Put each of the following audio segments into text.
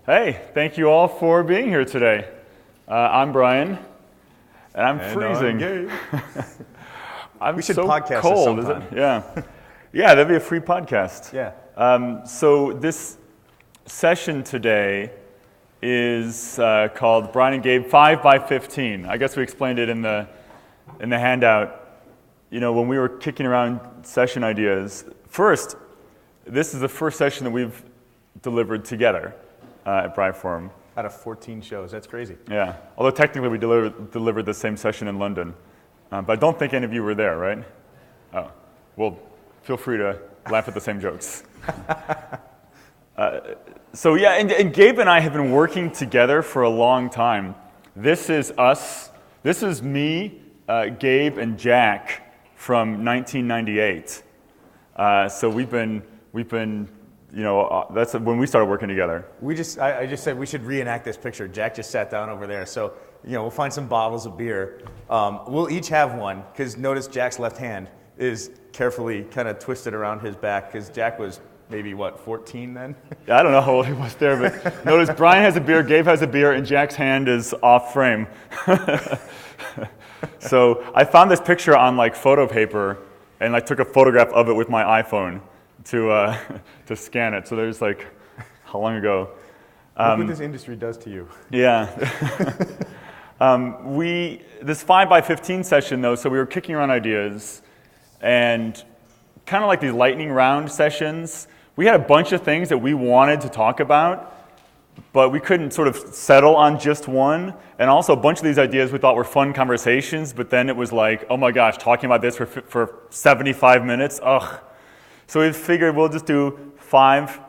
Hey, thank you all for being here today. I'm Brian, and I'm freezing. Gabe. I'm We should so podcast cold. this Is it? sometime. Yeah, that'd be a free podcast. Yeah. So this session today is called Brian and Gabe 5 by 15. I guess we explained it in the handout. You know, when we were kicking around session ideas, this is the first session that we've delivered together at BriForum. Out of 14 shows, that's crazy. Yeah, although technically we delivered the same session in London. But I don't think any of you were there, right? Oh, well, feel free to laugh at the same jokes. So yeah, and Gabe and I have been working together for a long time. This is us. This is me, Gabe, and Jack from 1998. So we've been, that's when we started working together. I just said we should reenact this picture. Jack just sat down over there. So, we'll find some bottles of beer. We'll each have one, because notice Jack's left hand is carefully kind of twisted around his back, because Jack was maybe, 14 then? I don't know how old he was there, but notice Brian has a beer, Gabe has a beer, and Jack's hand is off frame. So I found this picture on photo paper, and I took a photograph of it with my iPhone to scan it. So there's how long ago? Look what this industry does to you. Yeah. This 5 by 15 session though, so we were kicking around ideas, and kind of like these lightning round sessions, we had a bunch of things that we wanted to talk about, but we couldn't sort of settle on just one. And also a bunch of these ideas we thought were fun conversations, but then it was like, oh my gosh, talking about this for 75 minutes, ugh. So we figured we'll just do 5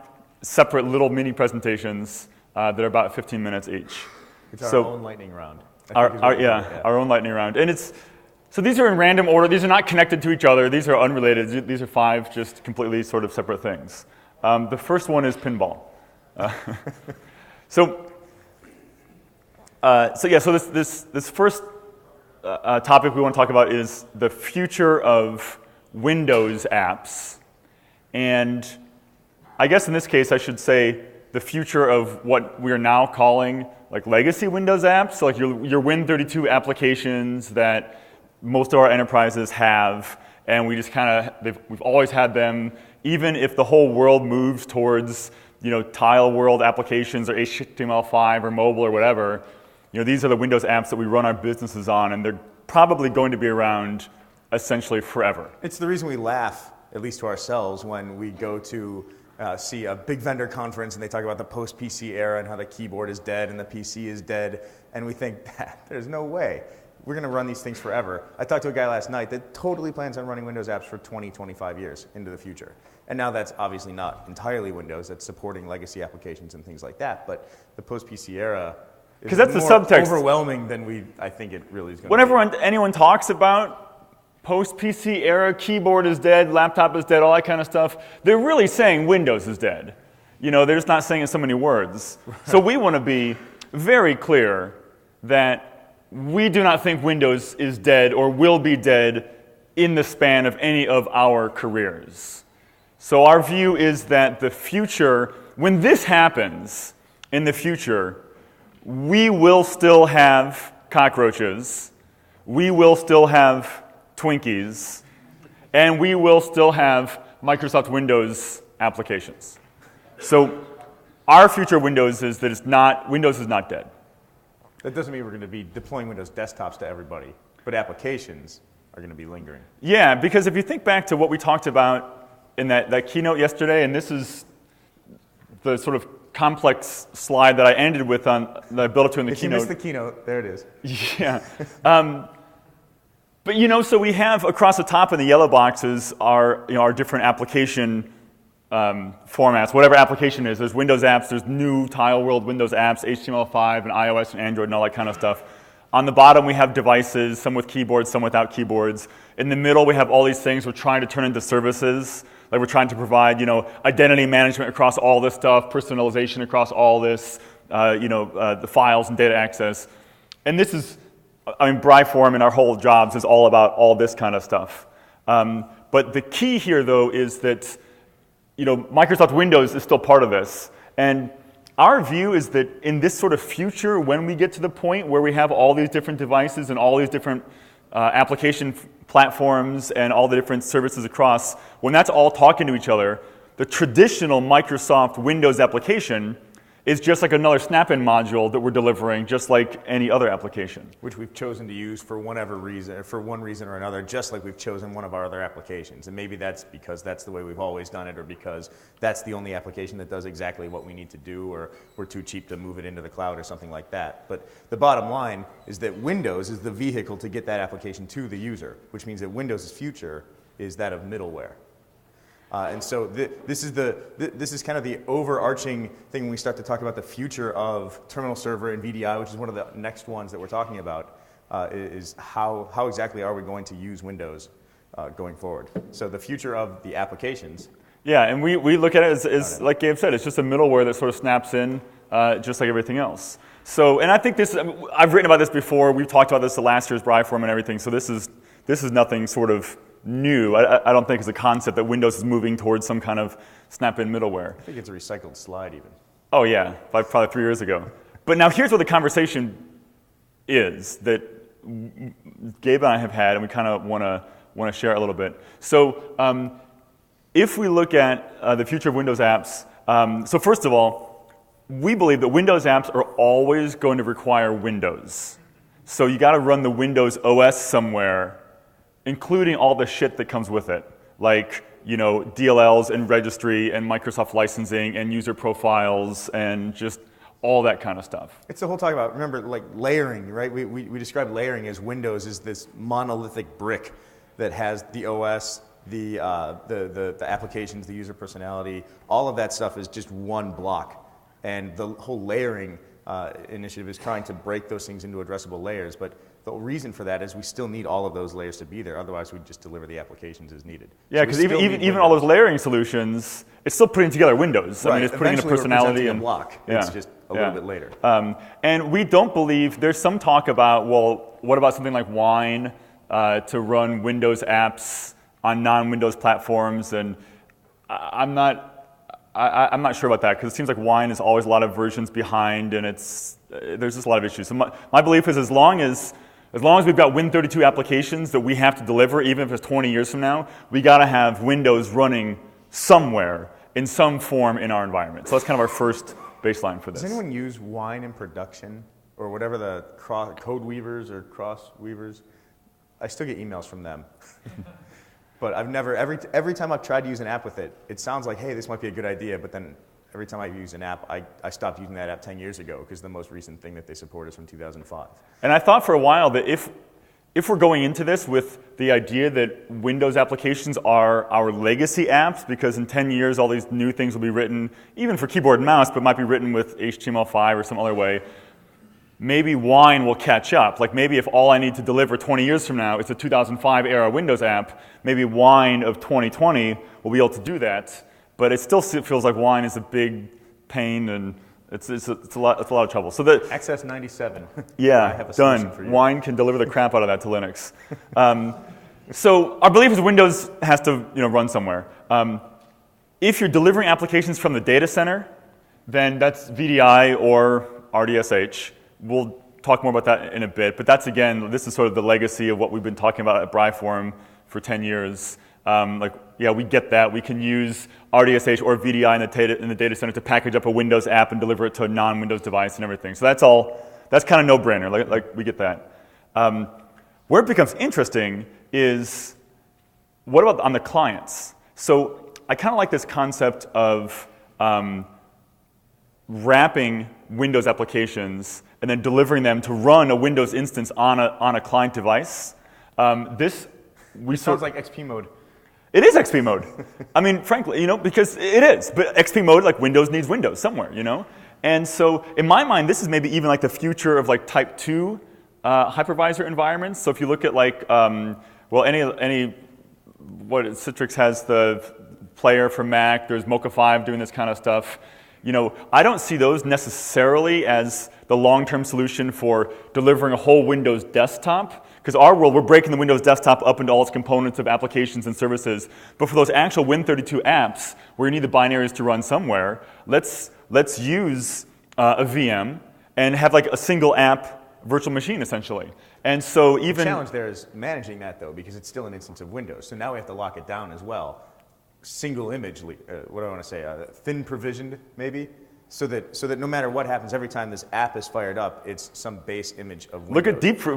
separate little mini presentations that are about 15 minutes each. It's our own lightning round. Our own lightning round. And so these are in random order. These are not connected to each other. These are unrelated. These are 5 just completely sort of separate things. The first one is pinball. So this first topic we want to talk about is the future of Windows apps. And I guess in this case I should say the future of what we are now calling legacy Windows apps, so your Win32 applications that most of our enterprises have, and we just we've always had them, even if the whole world moves towards tile world applications or HTML5 or mobile or whatever. These are the Windows apps that we run our businesses on, and they're probably going to be around essentially forever. It's the reason we laugh, at least to ourselves, when we go to see a big vendor conference and they talk about the post-PC era and how the keyboard is dead and the PC is dead, and we think, there's no way. We're going to run these things forever. I talked to a guy last night that totally plans on running Windows apps for 20, 25 years into the future. And now that's obviously not entirely Windows, that's supporting legacy applications and things like that, but the post-PC era is that's the more subtext. Overwhelming than I think it really is going to be. Whenever anyone talks about post-PC era, keyboard is dead, laptop is dead, all that kind of stuff, they're really saying Windows is dead. They're just not saying it in so many words. So we want to be very clear that we do not think Windows is dead or will be dead in the span of any of our careers. So our view is that the future, when this happens in the future, we will still have cockroaches, we will still have Twinkies, and we will still have Microsoft Windows applications. So our future of Windows is that Windows is not dead. That doesn't mean we're going to be deploying Windows desktops to everybody, but applications are going to be lingering. Yeah, because if you think back to what we talked about in that keynote yesterday, and this is the sort of complex slide that I ended with that I built up to in the if keynote. If you missed the keynote, there it is. Yeah. But so we have across the top in the yellow boxes our different application formats, whatever application is. There's Windows apps, there's new Tile World Windows apps, HTML5 and iOS and Android and all that kind of stuff. On the bottom we have devices, some with keyboards, some without keyboards. In the middle we have all these things we're trying to turn into services. We're trying to provide identity management across all this stuff, personalization across all this, the files and data access. And this is, BriForum and our whole jobs is all about all this kind of stuff. But the key here, though, is that Microsoft Windows is still part of this. And our view is that in this sort of future, when we get to the point where we have all these different devices and all these different application platforms and all the different services across, when that's all talking to each other, the traditional Microsoft Windows application is just like another snap-in module that we're delivering, just like any other application. Which we've chosen to use for whatever reason, for one reason or another, just like we've chosen one of our other applications. And maybe that's because that's the way we've always done it, or because that's the only application that does exactly what we need to do, or we're too cheap to move it into the cloud or something like that. But the bottom line is that Windows is the vehicle to get that application to the user, which means that Windows' future is that of middleware. And so this is kind of the overarching thing when we start to talk about the future of terminal server and VDI, which is one of the next ones that we're talking about, is how exactly are we going to use Windows going forward. So the future of the applications. Yeah, and we look at it as like Gabe said, it's just a middleware that sort of snaps in just like everything else. So, and I think this, I've written about this before, we've talked about this the last year's BriForum and everything, so this is nothing sort of new. I don't think it's a concept that Windows is moving towards some kind of snap-in middleware. I think it's a recycled slide even. Oh yeah, probably 3 years ago. But now here's what the conversation is that Gabe and I have had, and we kind of want to share it a little bit. So if we look at the future of Windows apps, so first of all, we believe that Windows apps are always going to require Windows. So you got to run the Windows OS somewhere, including all the shit that comes with it, like DLLs and registry and Microsoft licensing and user profiles and just all that kind of stuff. It's the whole talk about, remember, like layering, right? We describe layering as Windows is this monolithic brick that has the OS, the applications, the user personality, all of that stuff is just one block. And the whole layering initiative is trying to break those things into addressable layers. But the reason for that is we still need all of those layers to be there. Otherwise, we'd just deliver the applications as needed. Yeah, because even all those layering solutions, it's still putting together Windows. Right. I mean, it's putting in a personality and a block. Yeah. It's just a little bit later. And we don't believe, there's some talk about, well, what about something like Wine to run Windows apps on non-Windows platforms? And I'm not sure about that, because it seems like Wine is always a lot of versions behind, and there's just a lot of issues. So my belief is as long as we've got Win32 applications that we have to deliver, even if it's 20 years from now, we got to have Windows running somewhere in some form in our environment. So that's kind of our first baseline for this. Does anyone use Wine in production, or whatever the code weavers or cross weavers? I still get emails from them. But I've never, every time I've tried to use an app with it, it sounds like, hey, this might be a good idea, but then every time I use an app, I stopped using that app 10 years ago, because the most recent thing that they support is from 2005. And I thought for a while that if we're going into this with the idea that Windows applications are our legacy apps, because in 10 years all these new things will be written, even for keyboard and mouse, but might be written with HTML5 or some other way, maybe Wine will catch up. Like maybe if all I need to deliver 20 years from now is a 2005 era Windows app, maybe Wine of 2020 will be able to do that. But it still feels like Wine is a big pain, and it's a lot of trouble. So the Access 97. Yeah, I have a solution done. for you. Wine can deliver the crap out of that to Linux. So our belief is Windows has to run somewhere. If you're delivering applications from the data center, then that's VDI or RDSH. We'll talk more about that in a bit, but that's, again, this is sort of the legacy of what we've been talking about at BriForum for 10 years. Yeah, we get that. We can use RDSH or VDI in the data center to package up a Windows app and deliver it to a non-Windows device and everything. So that's kind of no-brainer. Like we get that. Where it becomes interesting is, what about on the clients? So I kind of like this concept of wrapping Windows applications and then delivering them to run a Windows instance on a client device. It sounds like XP mode. It is XP mode. I mean, frankly, because it is. But XP mode, like Windows needs Windows somewhere, And so in my mind, this is maybe even like the future of like type 2 hypervisor environments. So if you look at like, Citrix has the player for Mac, there's Mocha 5 doing this kind of stuff. I don't see those necessarily as the long-term solution for delivering a whole Windows desktop, because our world, we're breaking the Windows desktop up into all its components of applications and services. But for those actual Win32 apps, where you need the binaries to run somewhere, let's let's use a VM and have like a single app virtual machine essentially. And so even the challenge there is managing that though, because it's still an instance of Windows. So now we have to lock it down as well. Single image, what do I want to say? Thin provisioned maybe, so that no matter what happens, every time this app is fired up, it's some base image of Windows. Look at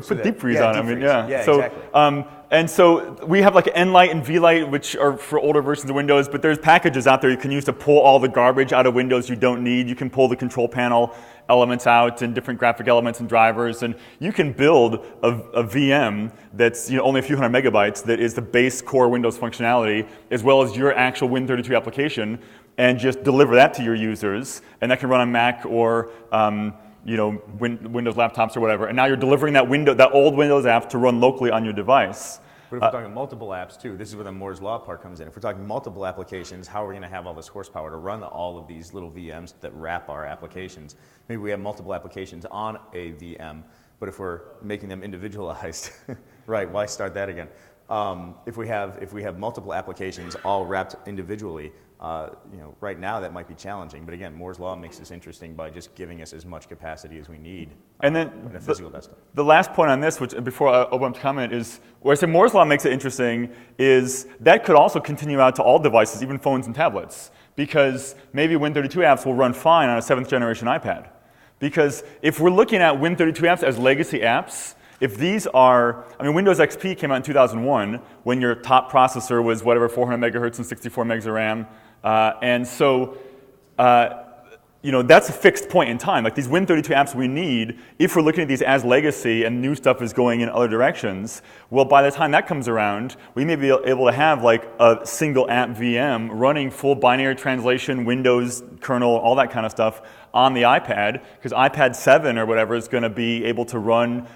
put deep freeze on it. I mean, yeah, so, exactly. And so we have like Nlight and vLight, which are for older versions of Windows, but there's packages out there you can use to pull all the garbage out of Windows you don't need. You can pull the control panel elements out and different graphic elements and drivers, and you can build a VM that's only a few hundred megabytes that is the base core Windows functionality, as well as your actual Win32 application, and just deliver that to your users, and that can run on Mac or Windows laptops or whatever. And now you're delivering that old Windows app to run locally on your device. But if we're talking multiple apps too, this is where the Moore's Law part comes in. If we're talking multiple applications, how are we going to have all this horsepower to run all of these little VMs that wrap our applications? Maybe we have multiple applications on a VM, but if we're making them individualized, right? Why start that again? If we have multiple applications all wrapped individually, right now that might be challenging. But again, Moore's Law makes this interesting by just giving us as much capacity as we need and then in a physical desktop. The last point on this, which before I open up to comment, is where I say Moore's Law makes it interesting is that could also continue out to all devices, even phones and tablets, because maybe Win32 apps will run fine on a 7th generation iPad. Because if we're looking at Win32 apps as legacy apps, if these are, Windows XP came out in 2001 when your top processor was whatever, 400 megahertz and 64 megs of RAM. And so, that's a fixed point in time. Like these Win32 apps we need, if we're looking at these as legacy and new stuff is going in other directions, well, by the time that comes around, we may be able to have like a single app VM running full binary translation, Windows kernel, all that kind of stuff on the iPad, because iPad 7 or whatever is going to be able to run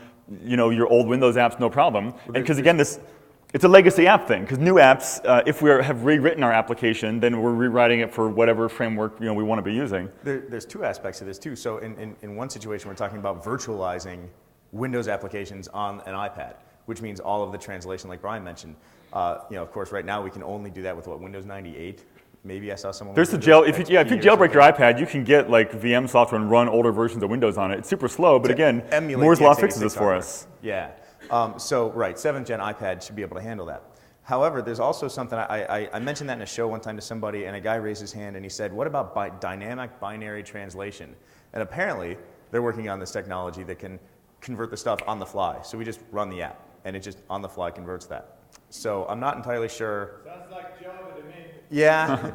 your old Windows apps no problem. And because again, it's a legacy app thing, because new apps, if we have rewritten our application, then we're rewriting it for whatever framework we want to be using. There's two aspects of this too. So in one situation, we're talking about virtualizing Windows applications on an iPad, which means all of the translation, like Brian mentioned. Of course, right now we can only do that with Windows 98. Maybe I saw someone. There's if you jailbreak your iPad, you can get like VM software and run older versions of Windows on it. It's super slow, but again, Moore's Law fixes this for us. Yeah. So 7th gen iPad should be able to handle that. However, there's also something, I mentioned that in a show one time to somebody, and a guy raised his hand and he said, what about dynamic binary translation? And apparently, they're working on this technology that can convert the stuff on the fly. So we just run the app, and it just on the fly converts that. So I'm not entirely sure. Sounds like Java to me. Yeah,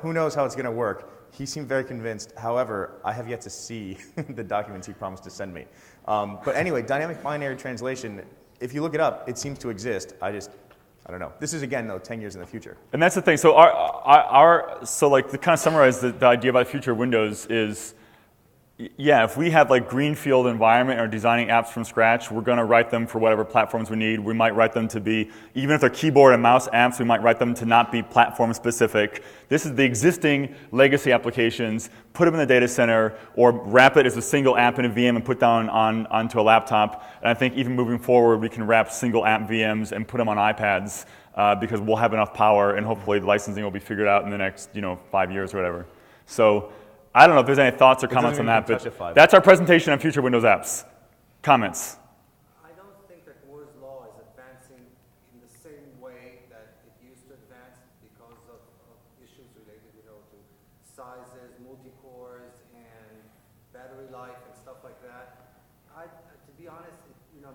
who knows how it's going to work. He seemed very convinced. However, I have yet to see the documents he promised to send me. But anyway, dynamic binary translation, if you look it up, it seems to exist. I don't know. This is, again, though, 10 years in the future. And that's the thing. So to kind of summarize the idea about the future of Windows is, if we have like greenfield environment or designing apps from scratch, we're going to write them for whatever platforms we need. We might write them to be, even if they're keyboard and mouse apps, we might write them to not be platform specific. This is the existing legacy applications, put them in the data center, or wrap it as a single app in a VM and put down onto a laptop. And I think even moving forward, we can wrap single app VMs and put them on iPads because we'll have enough power, and hopefully the licensing will be figured out in the next 5 years or whatever. So I don't know if there's any thoughts or comments on that, but that's our presentation on future Windows apps. Comments? I don't think that Moore's Law is advancing in the same way that it used to advance because of issues related, to sizes, multi-cores, and battery life and stuff like that. To be honest,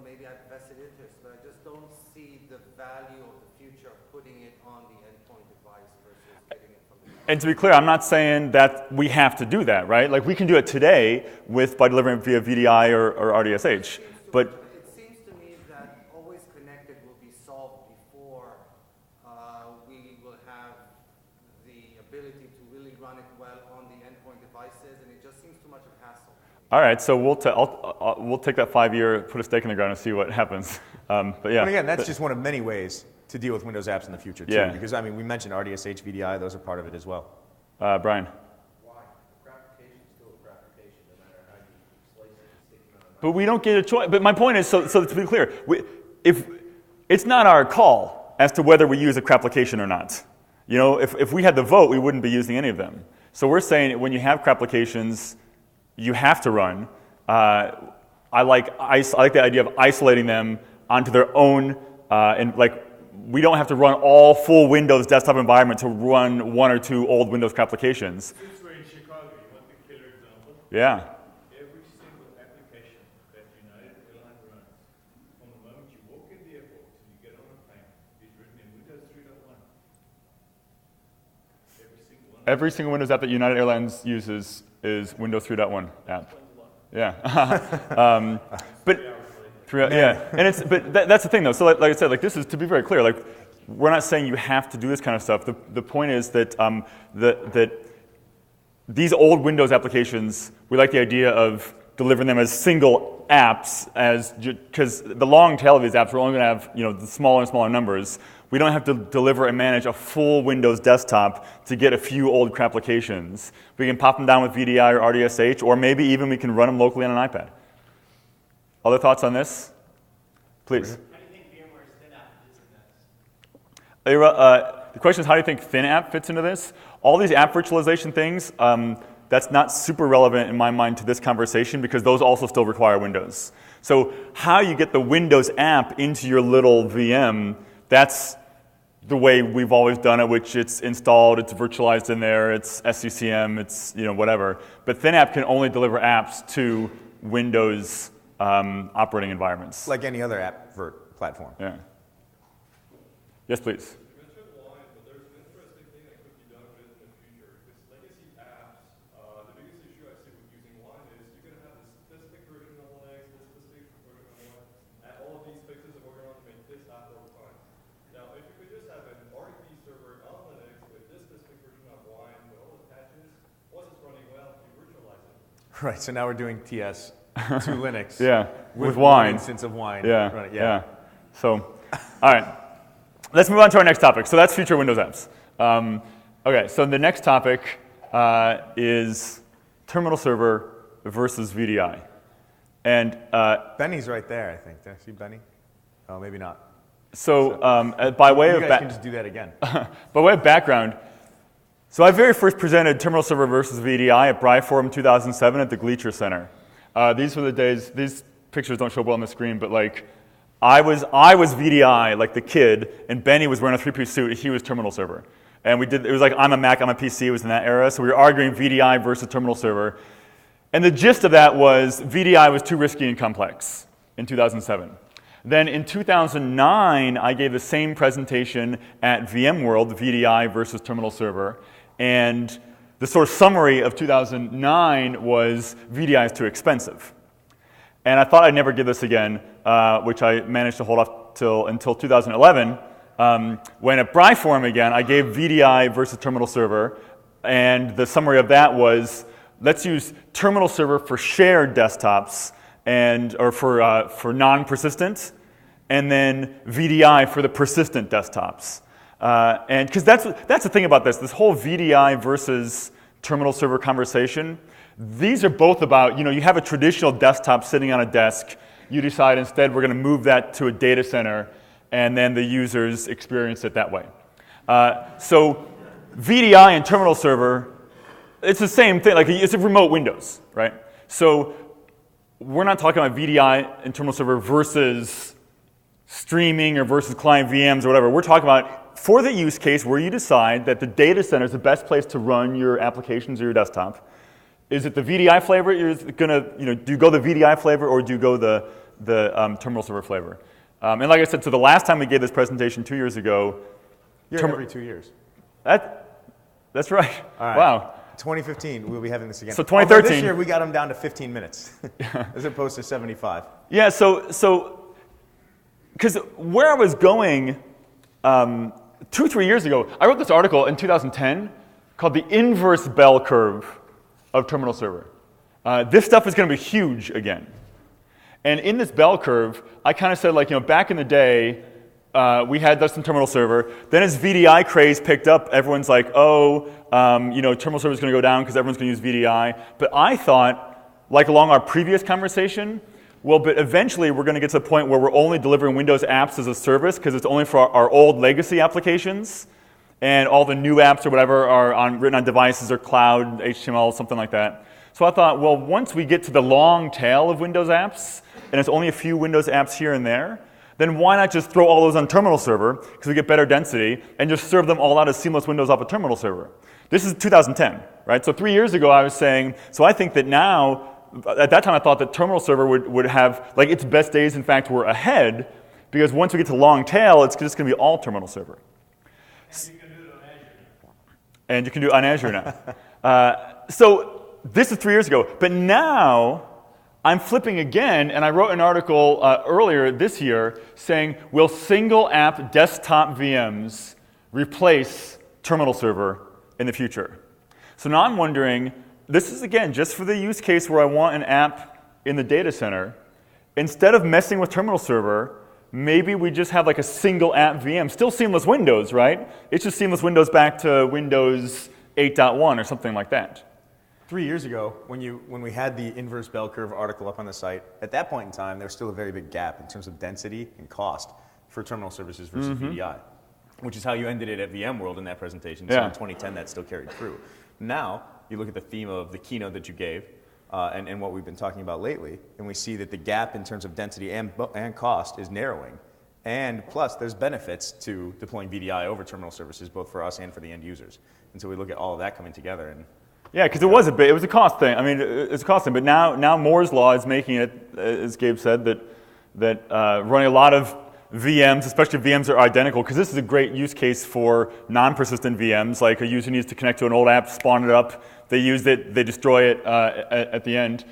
maybe I have vested interest, but I just don't see the value of the future of putting it on the endpoint device versus getting it from the. And to be clear, I'm not saying that we have to do that, right? Like we can do it today by delivering via VDI or RDSH, but it seems to me that always connected will be solved before we will have the ability to really run it well on the endpoint devices, and it just seems too much of a hassle. All right, so we'll take that 5-year, put a stake in the ground and see what happens. But yeah. But again, that's just one of many ways to deal with Windows apps in the future too. Yeah. Because we mentioned RDSH, VDI; those are part of it as well. Brian. Why? Gratification is still a gratification, no matter how you slice it and stick it on a knife. But we don't get a choice. But my point is, so to be clear, if it's not our call as to whether we use a crapplication or not. If we had the vote, we wouldn't be using any of them. So we're saying when you have crap applications, you have to run. I like the idea of isolating them onto their own, and like we don't have to run all full Windows desktop environment to run one or two old Windows crap applications. Since we're in Chicago, you want the killer example? Yeah. Every single application that United Airlines runs, from the moment you walk in the airport till you get on a plane, is written in Windows 3.1. Every single Windows app that United Airlines uses is Windows 3.1 app. Yeah. But that's the thing though. So like I said, like this is to be very clear. Like we're not saying you have to do this kind of stuff. The point is that that these old Windows applications, we like the idea of delivering them as single apps, because the long tail of these apps, we're only going to have the smaller and smaller numbers. We don't have to deliver and manage a full Windows desktop to get a few old crap applications. We can pop them down with VDI or RDSH, or maybe even we can run them locally on an iPad. Other thoughts on this? Please. How do you think VMware's ThinApp fits in this? The question is, how do you think ThinApp fits into this? All these app virtualization things, that's not super relevant in my mind to this conversation because those also still require Windows. So how you get the Windows app into your little VM, that's the way we've always done it, which it's installed, it's virtualized in there, it's SCCM, it's whatever. But ThinApp can only deliver apps to Windows operating environments. Like any other app platform. Yeah. Yes, please. You mentioned wine, but there's an interesting thing that could be done with in the future. With legacy apps, the biggest issue I see with using wine is you're going to have this specific version of Linux, this specific version of Linux, and all of these fixes are going on to make this app all the time. Now, if you could just have an RDP server on Linux with this specific version of wine with all the patches, once it's running well, you virtualize it. Right, so now we're doing TS to Linux. Yeah, with one wine. instance of wine. Yeah, Right, yeah. So, all right. Let's move on to our next topic. So that's future Windows apps. Okay, so the next topic is terminal server versus VDI. And Benny's right there, I think. Did I see Benny? Oh, maybe not. so by way You of guys can just do that again. by way of background, so I very first presented terminal server versus VDI at BriForum 2007 at the Gleacher Center. These were the days. These pictures don't show well on the screen, but like I was VDI, like the kid, and Benny was wearing a three-piece suit. He was terminal server, and it was like I'm a Mac, I'm a PC. It was in that era, so we were arguing VDI versus terminal server, and the gist of that was VDI was too risky and complex in 2007. Then in 2009, I gave the same presentation at VMworld, VDI versus terminal server, and the sort of summary of 2009 was VDI is too expensive. And I thought I'd never give this again, which I managed to hold off until 2011, when at BriForum again, I gave VDI versus terminal server, and the summary of that was, let's use terminal server for shared desktops or for non-persistent, and then VDI for the persistent desktops. And because that's the thing about this whole VDI versus terminal server conversation. These are both about, you have a traditional desktop sitting on a desk. You decide instead we're going to move that to a data center, and then the users experience it that way. So VDI and terminal server, it's the same thing. Like it's a remote Windows, right? So we're not talking about VDI and terminal server versus streaming or versus client VMs or whatever. We're talking about for the use case where you decide that the data center is the best place to run your applications or your desktop. Is it the VDI flavor? You're gonna, do you go the VDI flavor or do you go the terminal server flavor? And like I said, so the last time we gave this presentation 2 years ago, Every 2 years. That's right. All right. Wow. 2015, we'll be having this again. So 2013. Although this year we got them down to 15 minutes, as opposed to 75. Yeah. So because where I was going 2-3 years ago, I wrote this article in 2010 called "The Inverse Bell Curve of Terminal Server." This stuff is going to be huge again. And in this bell curve, I kind of said, back in the day, we had some terminal server. Then as VDI craze picked up, everyone's like, terminal server is going to go down because everyone's going to use VDI. But I thought, along our previous conversation, but eventually we're going to get to the point where we're only delivering Windows apps as a service because it's only for our old legacy applications. and all the new apps or whatever are written on devices or cloud, HTML, something like that. So I thought, well, once we get to the long tail of Windows apps, and it's only a few Windows apps here and there, then why not just throw all those on terminal server, because we get better density, and just serve them all out as seamless windows off a terminal server. This is 2010, right? So 3 years ago I was saying, so I think that now, at that time I thought that terminal server would have, like its best days in fact were ahead, because once we get to long tail, it's just going to be all terminal server. And you can do it on Azure now. So this is 3 years ago, but now I'm flipping again, and I wrote an article earlier this year saying, will single app desktop VMs replace terminal server in the future? So now I'm wondering, this is again just for the use case where I want an app in the data center. Instead of messing with terminal server, maybe we just have like a single app VM, still seamless Windows, right? It's just seamless Windows back to Windows 8.1 or something like that. 3 years ago, when we had the inverse bell curve article up on the site, at that point in time, there was still a very big gap in terms of density and cost for terminal services versus VDI, which is how you ended it at VMworld in that presentation. So in 2010, that still carried through. Now, you look at the theme of the keynote that you gave and what we've been talking about lately, and we see that the gap in terms of density and cost is narrowing. And plus, there's benefits to deploying VDI over terminal services, both for us and for the end users. And so we look at all of that coming together. And yeah, because it was a cost thing. I mean, it's a cost thing. But now Moore's law is making it, as Gabe said, that running a lot of VMs, especially VMs that are identical, because this is a great use case for non-persistent VMs. Like a user needs to connect to an old app, spawn it up, they use it, they destroy it at the end.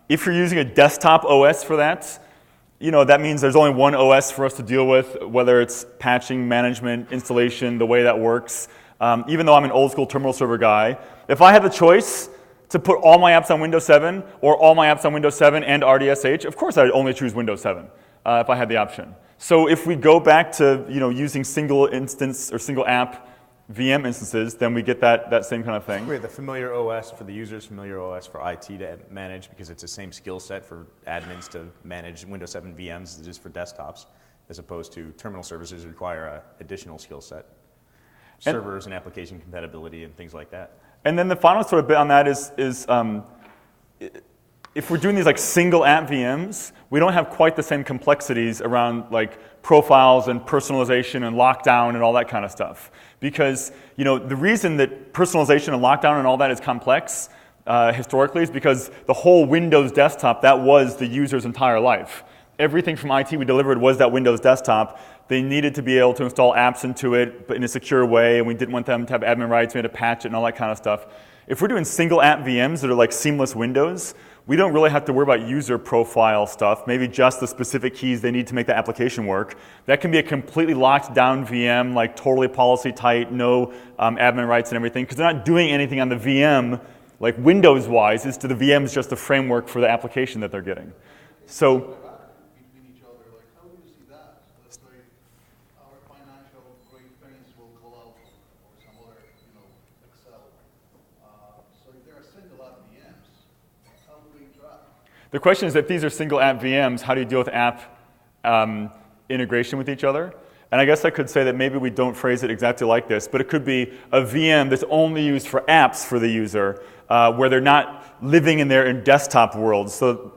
If you're using a desktop OS for that, that means there's only one OS for us to deal with, whether it's patching, management, installation, the way that works. Even though I'm an old school terminal server guy, if I had the choice to put all my apps on Windows 7 or all my apps on Windows 7 and RDSH, of course I'd only choose Windows 7 if I had the option. So if we go back to using single instance or single app VM instances, then we get that same kind of thing. We have the familiar OS for the users, familiar OS for IT to manage, because it's the same skill set for admins to manage Windows 7 VMs as it is for desktops, as opposed to terminal services require an additional skill set. Servers and application compatibility and things like that. And then the final sort of bit on that is if we're doing these like single app VMs, we don't have quite the same complexities around like profiles and personalization and lockdown and all that kind of stuff. Because the reason that personalization and lockdown and all that is complex historically is because the whole Windows desktop, that was the user's entire life. Everything from IT we delivered was that Windows desktop. They needed to be able to install apps into it, but in a secure way, and we didn't want them to have admin rights. We had to patch it and all that kind of stuff. If we're doing single app VMs that are like seamless Windows, we don't really have to worry about user profile stuff, maybe just the specific keys they need to make the application work. That can be a completely locked down VM, like totally policy tight, no admin rights and everything, because they're not doing anything on the VM, like Windows-wise. It's to the VM is just the framework for the application that they're getting. So. The question is, if these are single app VMs, how do you deal with app integration with each other? And I guess I could say that maybe we don't phrase it exactly like this, but it could be a VM that's only used for apps for the user, where they're not living in their desktop world. So,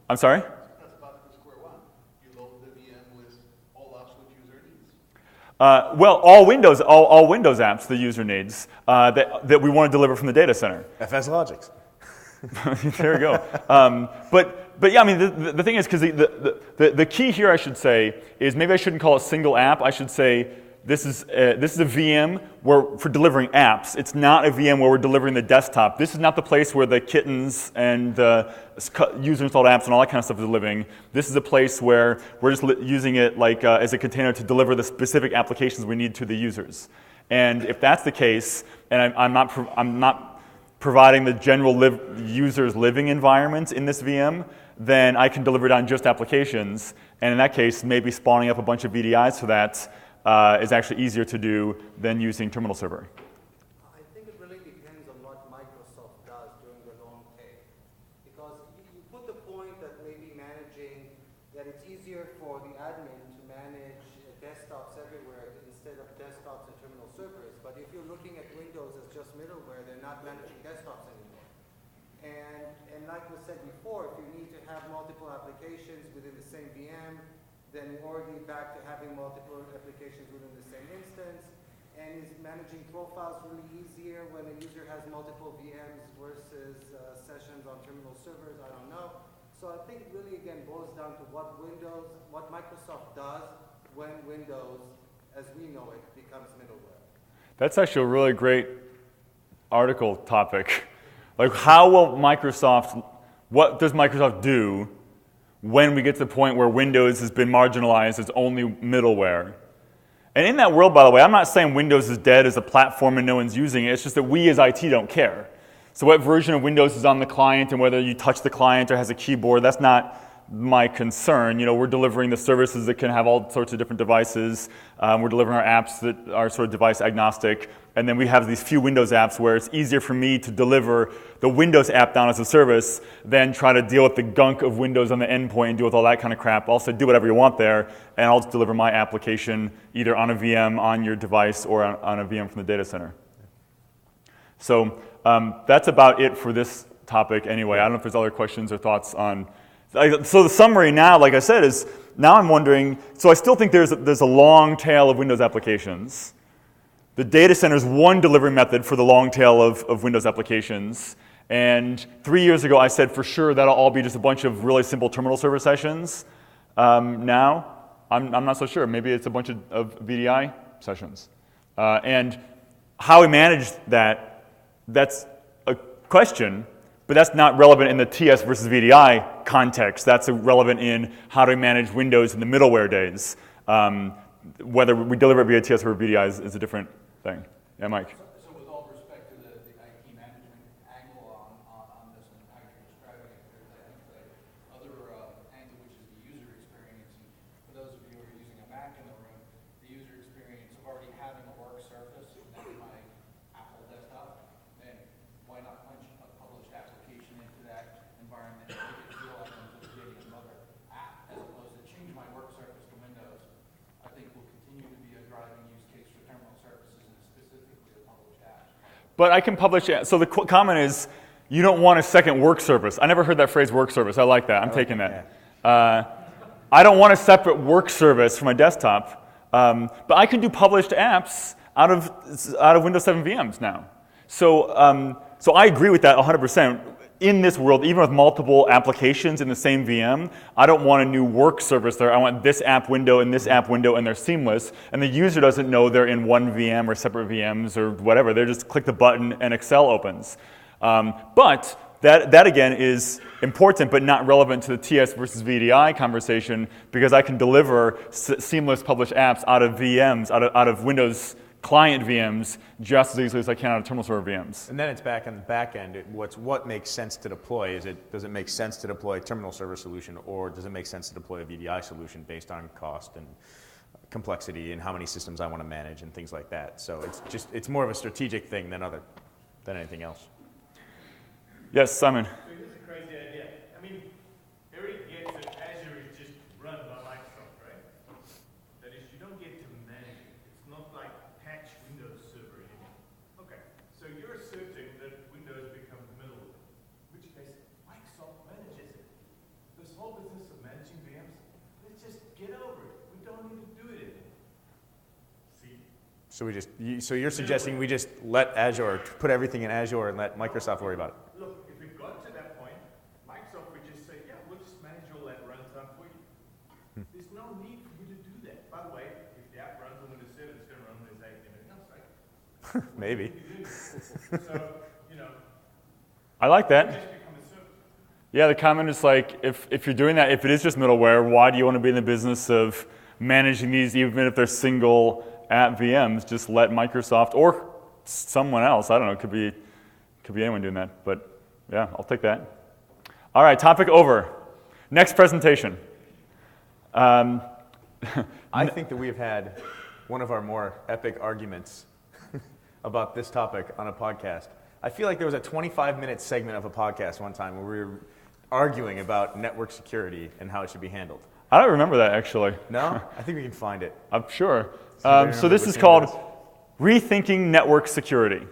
I'm sorry? That's about the square one. You load the VM with all apps what user needs. Well, all Windows apps the user needs that we want to deliver from the data center. FS Logics. There we go. But yeah, I mean, the thing is, because the key here, I should say, is maybe I shouldn't call it single app. I should say this is a VM for delivering apps. It's not a VM where we're delivering the desktop. This is not the place where the kittens and the user-installed apps and all that kind of stuff is living. This is a place where we're just using it like as a container to deliver the specific applications we need to the users. And if that's the case, and I'm not providing the general user's living environment in this VM, then I can deliver it on just applications. And in that case, maybe spawning up a bunch of VDIs for that is actually easier to do than using terminal server. I think it really depends on what Microsoft does during the long tail. Because you put the point that maybe that it's easier for the admin to manage a desktops everywhere instead of desktops and terminal servers. But if you're looking at Windows as just middleware, they're not managing desktops anymore. And like was said before, if you need to have multiple applications within the same VM, then you're already back to having multiple applications within the same instance. And is managing profiles really easier when a user has multiple VMs versus sessions on terminal servers? I don't know. So I think it really, again, boils down to what Microsoft does when Windows, as we know it, becomes middleware. That's actually a really great article topic. Like, what does Microsoft do when we get to the point where Windows has been marginalized as only middleware? And in that world, by the way, I'm not saying Windows is dead as a platform and no one's using it. It's just that we as IT don't care. So what version of Windows is on the client and whether you touch the client or has a keyboard, that's not my concern. You know, we're delivering the services that can have all sorts of different devices. We're delivering our apps that are sort of device agnostic. And then we have these few Windows apps where it's easier for me to deliver the Windows app down as a service than try to deal with the gunk of Windows on the endpoint and deal with all that kind of crap. Also, do whatever you want there, and I'll just deliver my application either on a VM on your device or on a VM from the data center. So that's about it for this topic anyway. I don't know if there's other questions or thoughts on. So the summary now, like I said, is now I'm wondering, so I still think there's a long tail of Windows applications. The data center is one delivery method for the long tail of Windows applications. And 3 years ago, I said for sure that'll all be just a bunch of really simple terminal server sessions. Now, I'm not so sure. Maybe it's a bunch of VDI sessions. And how we manage that's a question, but that's not relevant in the TS versus VDI context. That's relevant in how do we manage Windows in the middleware days. Whether we deliver it via TS or VDI is a different thing. Yeah, Mike? So with all respect to the IT management angle on this and how you're describing it, there's the other angle, which is the user experience. And for those of you who are using a Mac in the room, the user experience of already having a work surface, and that's my Apple desktop, then why not punch a published application into that environment and make it feel like I'm just getting another app, as opposed to change my work surface to Windows. I think will continue to be a driving use case for terminal services and specifically the published apps. But I can publish, so the comment is, you don't want a second work service. I never heard that phrase work service. I like that. I'm taking that. I don't want a separate work service for my desktop, but I can do published apps out of Windows 7 VMs now. So I agree with that 100%. In this world, even with multiple applications in the same VM, I don't want a new work service there. I want this app window and this app window, and they're seamless. And the user doesn't know they're in one VM or separate VMs or whatever. They just click the button and Excel opens. But that again is important, but not relevant to the TS versus VDI conversation, because I can deliver seamless published apps out of VMs, out of Windows client VMs just as easily as I can out of terminal server VMs. And then it's back on the back end. What makes sense to deploy? Does it make sense to deploy a terminal server solution, or does it make sense to deploy a VDI solution based on cost and complexity and how many systems I want to manage and things like that? So it's more of a strategic thing than anything else. Yes, Simon. So here's a crazy idea. I mean, everybody gets that Azure is just run by Microsoft, right? That is, you don't get to manage it. It's not like patch Windows Server anymore. Okay, so you're asserting that Windows becomes the middle, in which case Microsoft manages it. This whole business of managing VMs, let's just get over it. We don't need to do it anymore. See? So you're suggesting we just let Azure, put everything in Azure and let Microsoft worry about it? Look, if it got to that point, Microsoft would just say, yeah, we'll just manage all that runtime for you. There's no need for you to do that. By the way, if the app runs on Windows 7, it's going to run on Windows 8 and everything else, right? Maybe. So, you know, I like it that. just become a service. Yeah, the comment is like, if you're doing that, if it is just middleware, why do you want to be in the business of managing these, even if they're single app VMs? Just let Microsoft or someone else, I don't know, it could be anyone doing that, but yeah, I'll take that. All right, topic over. Next presentation. I think that we've had one of our more epic arguments about this topic on a podcast. I feel like there was a 25-minute segment of a podcast one time where we were arguing about network security and how it should be handled. I don't remember that, actually. No? I think we can find it. I'm sure. Somebody So remember this which is one called it is? Rethinking Network Security.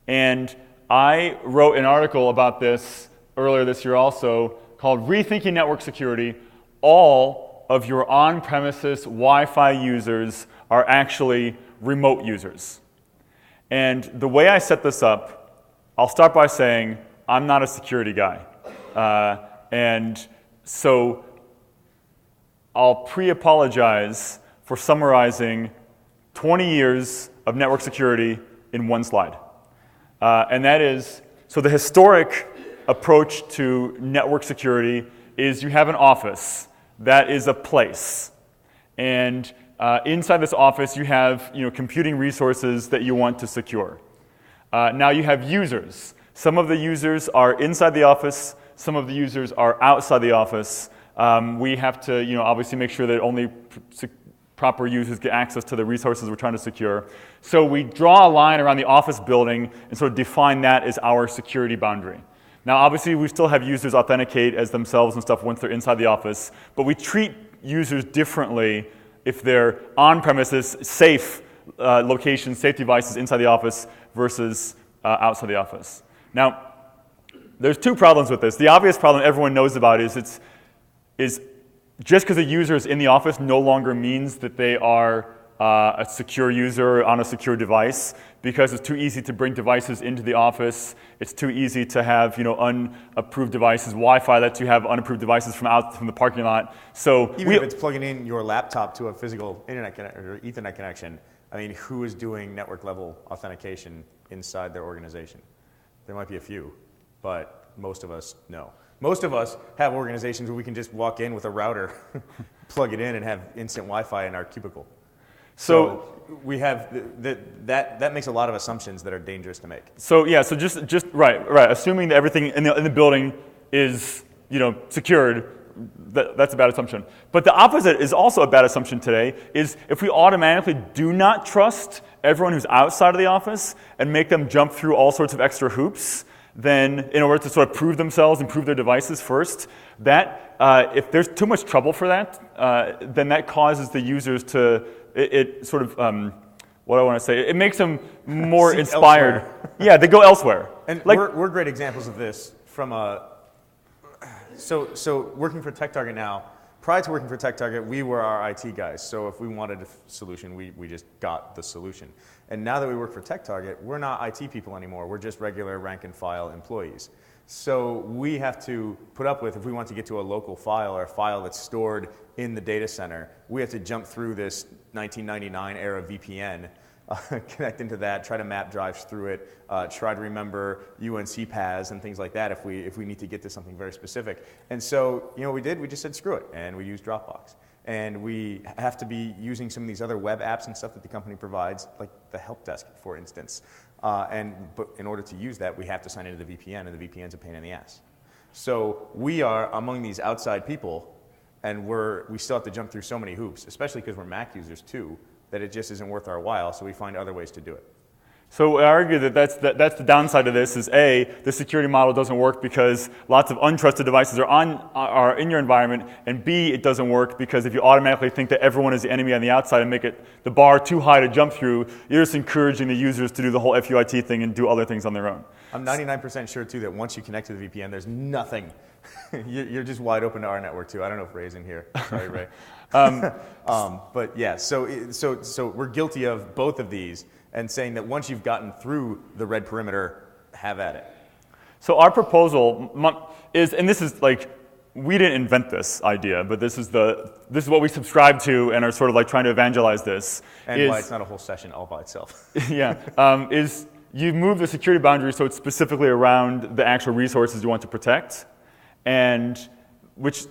And I wrote an article about this earlier this year also called Rethinking Network Security. All of your on-premises Wi-Fi users are actually remote users. And the way I set this up, I'll start by saying I'm not a security guy. And so I'll pre-apologize for summarizing 20 years of network security in one slide. And that is, so the historic approach to network security is you have an office. That is a place. And inside this office, you have computing resources that you want to secure. Now you have users. Some of the users are inside the office. Some of the users are outside the office. We have to obviously make sure that only proper users get access to the resources we're trying to secure. So we draw a line around the office building and sort of define that as our security boundary. Now, obviously, we still have users authenticate as themselves and stuff once they're inside the office, but we treat users differently if they're on-premises, safe locations, safe devices inside the office versus outside the office. Now, there's two problems with this. The obvious problem everyone knows about is just because a user is in the office no longer means that they are a secure user on a secure device, because it's too easy to bring devices into the office. It's too easy to have unapproved devices. Wi-Fi lets you have unapproved devices from the parking lot. So even if it's plugging in your laptop to a physical internet or Ethernet connection, I mean, who is doing network level authentication inside their organization? There might be a few, but most of us no. Most of us have organizations where we can just walk in with a router, plug it in, and have instant Wi-Fi in our cubicle. So we have that makes a lot of assumptions that are dangerous to make. So yeah, so just right. Assuming that everything in the building is secured, that's a bad assumption. But the opposite is also a bad assumption today. Is if we automatically do not trust everyone who's outside of the office and make them jump through all sorts of extra hoops, then in order to sort of prove themselves and prove their devices first, that if there's too much trouble for that, then that causes the users to it sort of what do I want to say? It makes them more inspired. Elsewhere. Yeah, they go elsewhere. And like, we're great examples of this from so working for TechTarget now. Prior to working for TechTarget, we were our IT guys. So if we wanted a solution, we just got the solution. And now that we work for TechTarget, we're not IT people anymore. We're just regular rank and file employees. So we have to put up with, if we want to get to a local file or a file that's stored in the data center, we have to jump through this 1999 era VPN, connect into that, try to map drives through it, try to remember UNC paths and things like that if we need to get to something very specific. And so, what we did, we just said screw it, and we used Dropbox. And we have to be using some of these other web apps and stuff that the company provides, like the help desk, for instance. But in order to use that, we have to sign into the VPN, and the VPN's a pain in the ass. So we are among these outside people, and we still have to jump through so many hoops, especially because we're Mac users too, that it just isn't worth our while, so we find other ways to do it. So I argue that that's the downside of this is A, the security model doesn't work because lots of untrusted devices are in your environment, and B, it doesn't work because if you automatically think that everyone is the enemy on the outside and make it the bar too high to jump through, you're just encouraging the users to do the whole FUIT thing and do other things on their own. I'm 99% sure too that once you connect to the VPN, there's nothing. You're just wide open to our network too. I don't know if Ray's in here. Sorry, Ray. But yeah, so we're guilty of both of these, and saying that once you've gotten through the red perimeter, have at it. So our proposal is, and this is like, we didn't invent this idea, but this is what we subscribe to and are sort of like trying to evangelize this. And why it's not a whole session all by itself. Yeah, is you move the security boundary so it's specifically around the actual resources you want to protect, and which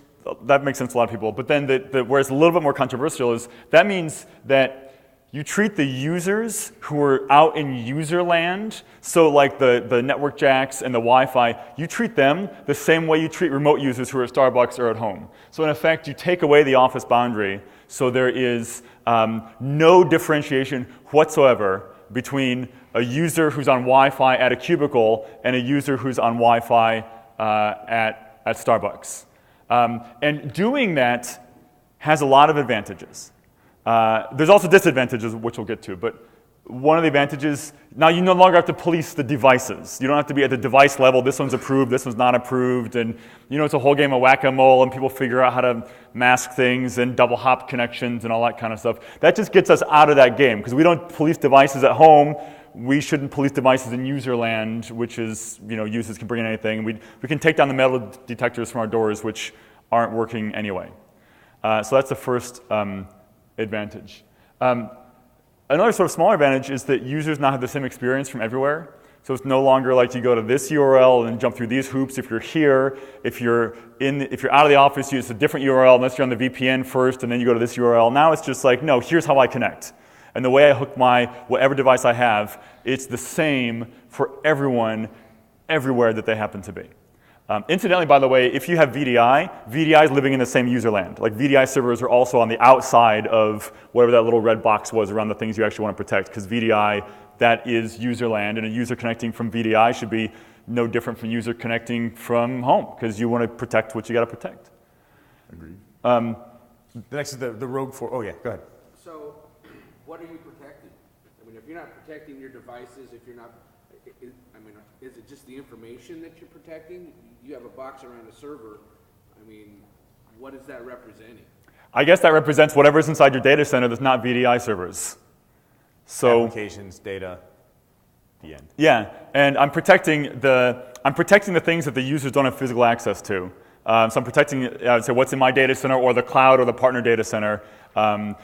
that makes sense to a lot of people. But then where it's a little bit more controversial is that means that you treat the users who are out in user land, so like the network jacks and the Wi-Fi, you treat them the same way you treat remote users who are at Starbucks or at home. So in effect, you take away the office boundary, so there is no differentiation whatsoever between a user who's on Wi-Fi at a cubicle and a user who's on Wi-Fi at Starbucks. And doing that has a lot of advantages. There's also disadvantages, which we'll get to, but one of the advantages, now you no longer have to police the devices. You don't have to be at the device level, this one's approved, this one's not approved, and it's a whole game of whack-a-mole, and people figure out how to mask things and double hop connections and all that kind of stuff. That just gets us out of that game, because we don't police devices at home. We shouldn't police devices in user land, which is, users can bring in anything. We can take down the metal detectors from our doors, which aren't working anyway. So that's the first advantage. Another sort of smaller advantage is that users now have the same experience from everywhere. So it's no longer like you go to this URL and jump through these hoops if you're here. If you're out of the office, you use a different URL unless you're on the VPN first, and then you go to this URL. Now it's just like, no, here's how I connect. And the way I hook my whatever device I have, it's the same for everyone, everywhere that they happen to be. Incidentally, by the way, if you have VDI, VDI is living in the same user land. Like VDI servers are also on the outside of whatever that little red box was around the things you actually want to protect, because VDI, that is user land, and a user connecting from VDI should be no different from user connecting from home, because you want to protect what you got to protect. Agreed. The next is the rogue for. Oh yeah, go ahead. So, what are you protecting? I mean, if you're not protecting your devices, if you're not, is it just the information that you're protecting? You have a box around a server. I mean, what is that representing? I guess that represents whatever's inside your data center that's not VDI servers. So applications, data, the end. Yeah, and I'm protecting the things that the users don't have physical access to. So I'm protecting, I would say, what's in my data center or the cloud or the partner data center.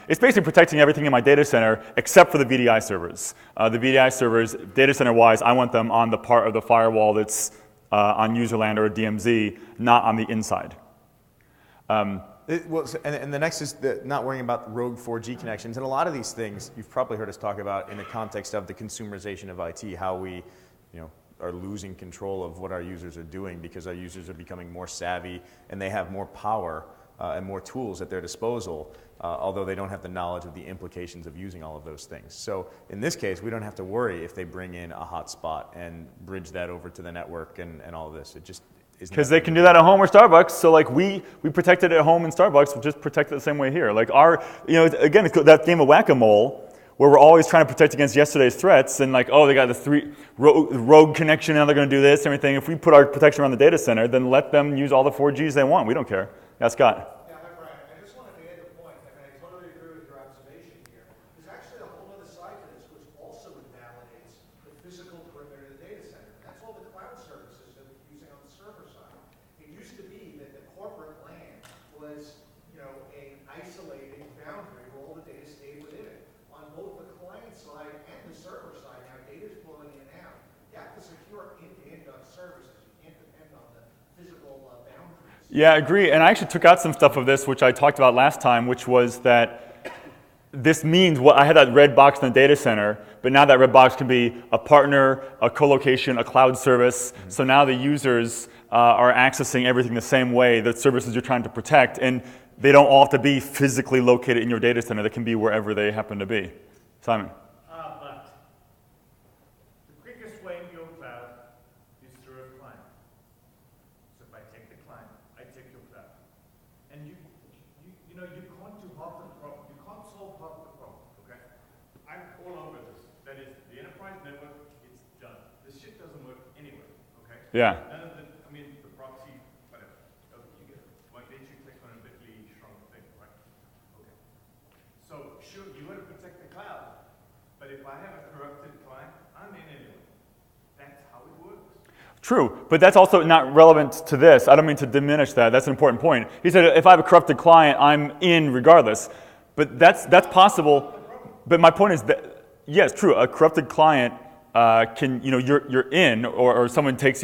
It's basically protecting everything in my data center except for the VDI servers. The VDI servers, data center-wise, I want them on the part of the firewall that's on user land or a DMZ, not on the inside. And the next is not worrying about rogue 4G connections. And a lot of these things you've probably heard us talk about in the context of the consumerization of IT, how we are losing control of what our users are doing because our users are becoming more savvy and they have more power and more tools at their disposal, although they don't have the knowledge of the implications of using all of those things. So in this case, we don't have to worry if they bring in a hotspot and bridge that over to the network and all of this. It just isn't. Because they can do that at home or Starbucks. So like we protect it at home in Starbucks, we'll just protect it the same way here. Like again, it's that game of whack-a-mole where we're always trying to protect against yesterday's threats and like, oh, they got the rogue connection, now they're going to do this, everything. If we put our protection around the data center, then let them use all the 4Gs they want. We don't care. Yeah, Scott. Yeah, hi, Brian. I just wanted to add a point. I totally agree with your observation here. There's actually a whole other side to this, which also invalidates the physical perimeter of the data center. That's all the cloud services that we're using on the server side. It used to be that the corporate LAN was, an isolated boundary where all the data stayed within it. On both the client side and the server side, now data's flowing in and out. You have to secure end-to-end services. You can't depend on the physical boundaries. Yeah, I agree. And I actually took out some stuff of this, which I talked about last time, which was that this means I had that red box in the data center, but now that red box can be a partner, a co-location, a cloud service. Mm-hmm. So now the users are accessing everything the same way, the services you're trying to protect, and they don't all have to be physically located in your data center. They can be wherever they happen to be. Simon. But the quickest way in your cloud is through a client. So if I take the client, I take your cloud. And you can't do half the problem. You can't solve half the problem, okay? I'm all over this. That is, the enterprise network, it's done. This shit doesn't work anyway, okay? Yeah. None of the proxy, whatever. Okay, you get it. Why didn't you click on a bitly shrunk thing, right? Okay. So, sure, you want to protect the cloud, but if I have a corrupted client, I'm in anyway. That's how it works. True, but that's also not relevant to this. I don't mean to diminish that. That's an important point. He said if I have a corrupted client, I'm in regardless. But that's possible. But my point is that, yes, true, a corrupted client can, you're in, or someone takes,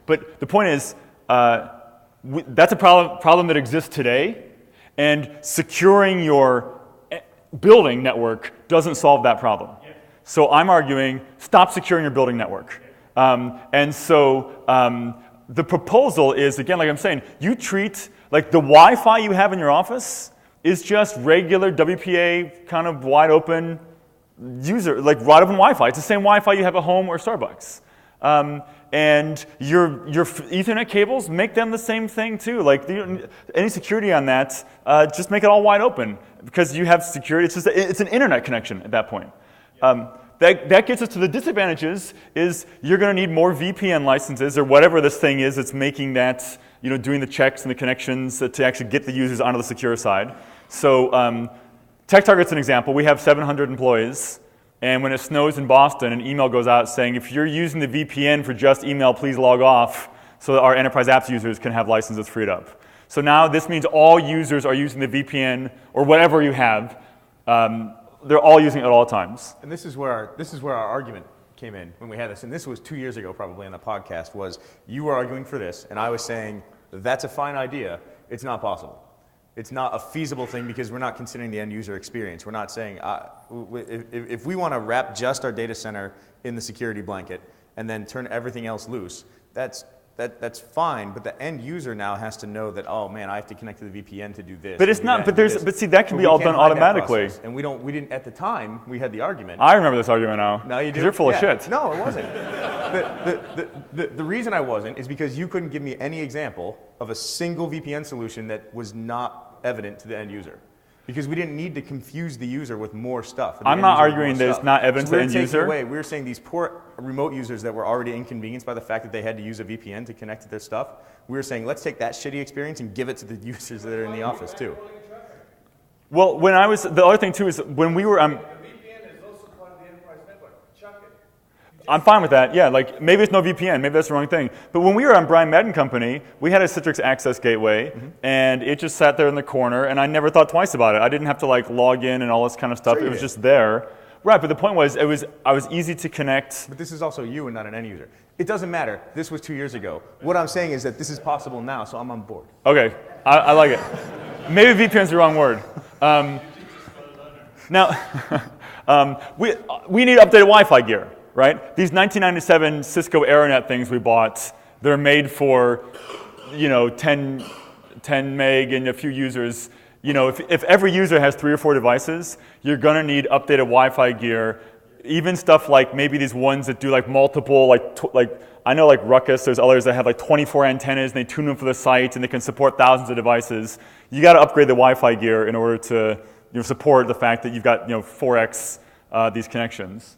but the point is, that's a problem that exists today, and securing your building network doesn't solve that problem. Yeah. So I'm arguing, stop securing your building network. And so the proposal is, again, like I'm saying, you treat, like the Wi-Fi you have in your office is just regular WPA kind of wide open user, like wide open Wi-Fi. It's the same Wi-Fi you have at home or Starbucks. and your Ethernet cables, make them the same thing too. Like any security on that, just make it all wide open because you have security. It's an internet connection at that point. That gets us to the disadvantages. Is you're going to need more VPN licenses or whatever this thing is that's making that, doing the checks and the connections to actually get the users onto the secure side. So TechTarget's an example. We have 700 employees. And when it snows in Boston, an email goes out saying, if you're using the VPN for just email, please log off so that our enterprise apps users can have licenses freed up. So now this means all users are using the VPN or whatever you have. They're all using it at all times. And this is where our argument came in when we had this. And this was 2 years ago probably on the podcast, was you were arguing for this, and I was saying, that's a fine idea. It's not possible. It's not a feasible thing because we're not considering the end user experience. We're not saying, if we want to wrap just our data center in the security blanket and then turn everything else loose, that's fine. But the end user now has to know that, oh man, I have to connect to the VPN to do this. But it's not. But see, that can be all done automatically. And we didn't at the time. We had the argument. I remember this argument now. Now you do. 'Cause you're full of shit. No, it wasn't. The reason I wasn't is because you couldn't give me any example of a single VPN solution that was not evident to the end user. Because we didn't need to confuse the user with more stuff. I'm not arguing that it's not evident to the end user. We were saying these poor remote users that were already inconvenienced by the fact that they had to use a VPN to connect to their stuff. We were saying, let's take that shitty experience and give it to the users that are in the office too. Well, the other thing too is when we were, The VPN is also part of the enterprise network. Chuck it. I'm fine with that. Yeah, like maybe it's no VPN, maybe that's the wrong thing. But when we were on Madden Company, we had a Citrix access gateway, and it just sat there in the corner, and I never thought twice about it. I didn't have to like log in and all this kind of stuff. Sure it was just there. Right, but the point was, I was easy to connect. But this is also you and not an end user. It doesn't matter. This was 2 years ago. What I'm saying is that this is possible now, so I'm on board. Okay, I like it. Maybe VPN's the wrong word. Now, we need updated Wi-Fi gear. Right? These 1997 Cisco AeroNet things we bought, they're made for, 10 meg and a few users. If every user has 3 or 4 devices, you're going to need updated Wi-Fi gear. Even stuff like maybe these ones that do like multiple, like I know like Ruckus, there's others that have like 24 antennas and they tune them for the site and they can support thousands of devices. You got to upgrade the Wi-Fi gear in order to support the fact that you've got 4x these connections.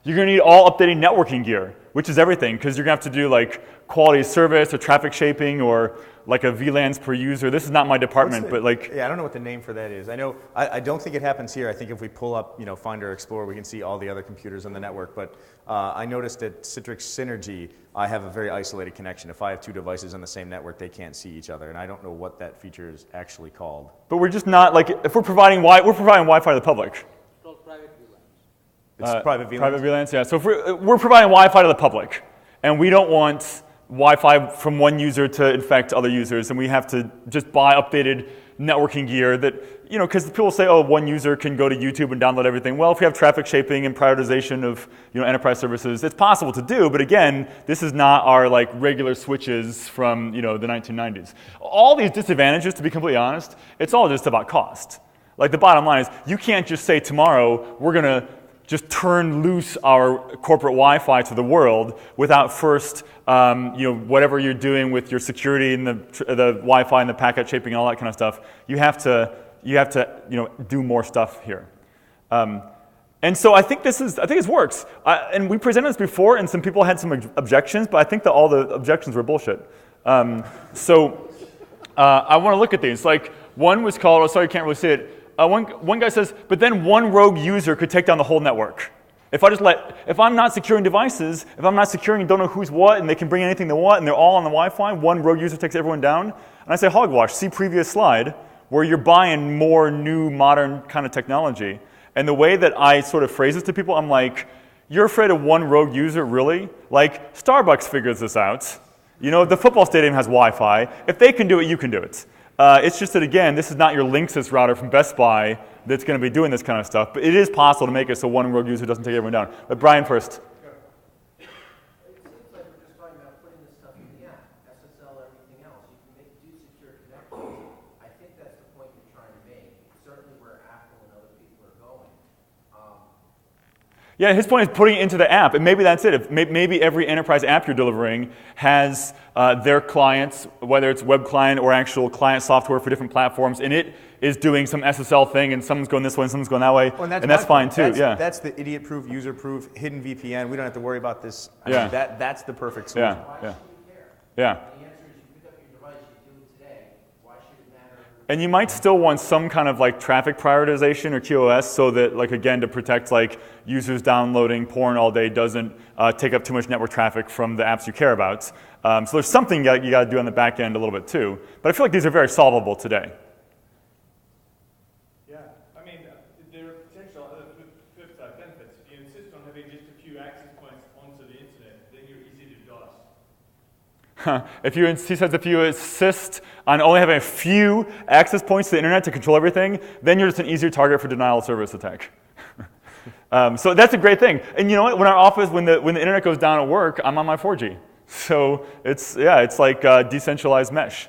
You're going to need all updating networking gear, which is everything, because you're going to have to do like quality of service or traffic shaping or like a VLANs per user. This is not my department, but like... Yeah, I don't know what the name for that is. I know, I don't think it happens here. I think if we pull up, Find or Explore, we can see all the other computers on the network. But I noticed at Citrix Synergy, I have a very isolated connection. If I have 2 devices on the same network, they can't see each other. And I don't know what that feature is actually called. But we're just not, like, if we're providing Wi-Fi to the public. It's private VLANs? Private VLANs, yeah. So if we're providing Wi-Fi to the public, and we don't want Wi-Fi from one user to infect other users, and we have to just buy updated networking gear that, because people say, oh, one user can go to YouTube and download everything. Well, if we have traffic shaping and prioritization of, enterprise services, it's possible to do, but again, this is not our like regular switches from, the 1990s. All these disadvantages, to be completely honest, it's all just about cost. Like the bottom line is, you can't just say tomorrow, we're going to just turn loose our corporate Wi-Fi to the world without first, whatever you're doing with your security and the Wi-Fi and the packet shaping and all that kind of stuff. You have to, do more stuff here. And so I think this works. And we presented this before, and some people had some objections, but I think that all the objections were bullshit. I want to look at these. Like one was called, sorry, you can't really see it. One guy says, but then one rogue user could take down the whole network. If I'm not securing devices, if I'm not securing and don't know who's what, and they can bring anything they want, and they're all on the Wi-Fi, one rogue user takes everyone down. And I say, hogwash, see previous slide, where you're buying more new, modern kind of technology. And the way that I sort of phrase this to people, I'm like, you're afraid of one rogue user, really? Like, Starbucks figures this out. The football stadium has Wi-Fi. If they can do it, you can do it. It's just that, again, this is not your Linksys router from Best Buy that's going to be doing this kind of stuff. But it is possible to make it so one rogue user doesn't take everyone down. But Brian first. It seems like we're just talking about putting this stuff in the app, SSL, everything else. You can do secure connections. I think that's the point you're trying to make. It's certainly where Apple and other people are going. Yeah, his point is putting it into the app, and maybe that's it. If maybe every enterprise app you're delivering has their clients, whether it's web client or actual client software for different platforms, and it is doing some SSL thing, and someone's going this way and someone's going that way, Well, and that's fine too. That's the idiot-proof, user-proof, hidden VPN. We don't have to worry about this. I mean, that's the perfect solution. Yeah. The answer is you pick up your device, you do it today. Why should it matter? And you might still want some kind of like traffic prioritization or QoS, so that, like, again, to protect like users downloading porn all day doesn't take up too much network traffic from the apps you care about. So there's something you got to do on the back end a little bit too. But I feel like these are very solvable today. Yeah, I mean, there are potential other flip side benefits. If you insist on having just a few access points onto the internet, then you're easy to DOS. He says if you insist on only having a few access points to the internet to control everything, then you're just an easier target for denial of service attack. So that's a great thing. And you know what? When our office, when the internet goes down at work, I'm on my 4G. So it's like decentralized mesh.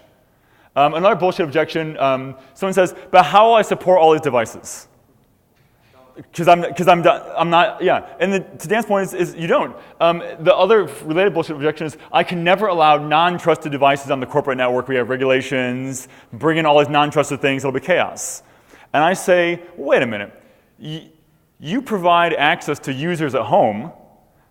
Another bullshit objection. Someone says, but how will I support all these devices? Because I'm not, yeah. And to Dan's point is you don't. The other related bullshit objection is I can never allow non-trusted devices on the corporate network. We have regulations, bring in all these non-trusted things, it'll be chaos. And I say, wait a minute. You provide access to users at home.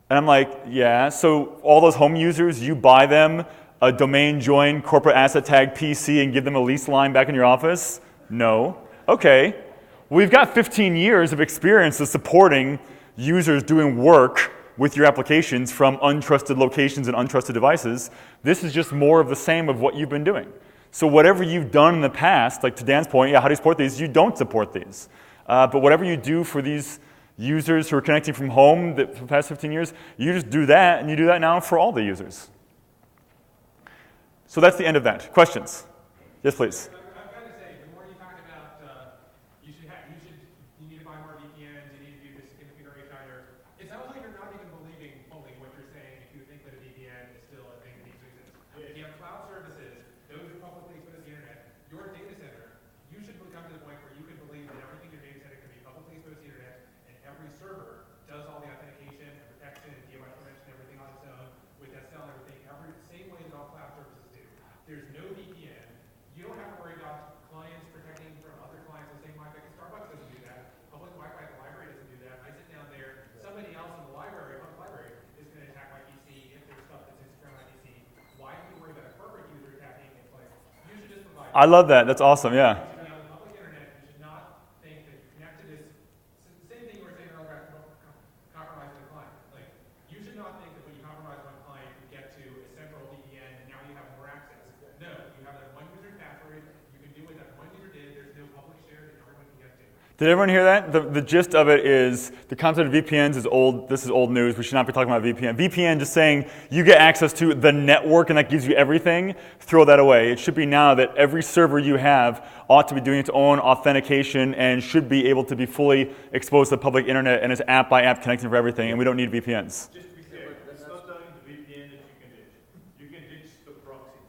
And I'm like, yeah, so all those home users, you buy them a domain join corporate asset tag PC and give them a lease line back in your office? No. Okay. We've got 15 years of experience of supporting users doing work with your applications from untrusted locations and untrusted devices. This is just more of the same of what you've been doing. So whatever you've done in the past, like to Dan's point, yeah, how do you support these? You don't support these. But whatever you do for these users who are connecting from home for the past 15 years, you just do that, and you do that now for all the users. So that's the end of that. Questions? Yes, please. I've got to say, the more you talk about you need to buy more VPNs, you need to do this configuration either, it sounds like you're not even believing fully what you're saying if you think that a VPN is still a thing that needs to exist. If you have cloud services, those are publicly exposed to the internet, your data center, you should come to the point where you can believe that everything in your data center can be publicly exposed to the internet, and every server does all the authentication and protection and DNS prevention and everything on its own with SSL and everything, same way that all cloud services do. There's no VPN. You don't have to worry about clients protecting from other clients the same way. Starbucks doesn't do that. Public Wi-Fi at the library doesn't do that. I sit down there, somebody else in the library, public library, is going to attack my PC if there's stuff that's insecure on my PC. Why do you worry about a corporate user attacking? It's like, you should just provide. I love that. That's awesome, yeah. On the public internet, you should not think that you connect to this. Same thing you were saying earlier about compromising the client. Like, you should not think that when you compromise one client, you get to a central VPN and now you have more access. No, you have that one user password. You can do what that one user did. There's no public share that everyone can get to. Did everyone hear that? The gist of it is the concept of VPNs is old. This is old news. We should not be talking about VPN. VPN just saying you get access to the network and that gives you everything. Throw that away. It should be now that every server you have ought to be doing its own authentication and should be able to be fully exposed to the public internet and is app by app connecting for everything, and we don't need VPNs. Just to be clear, it's not only the VPN that you can ditch. You can ditch the proxy.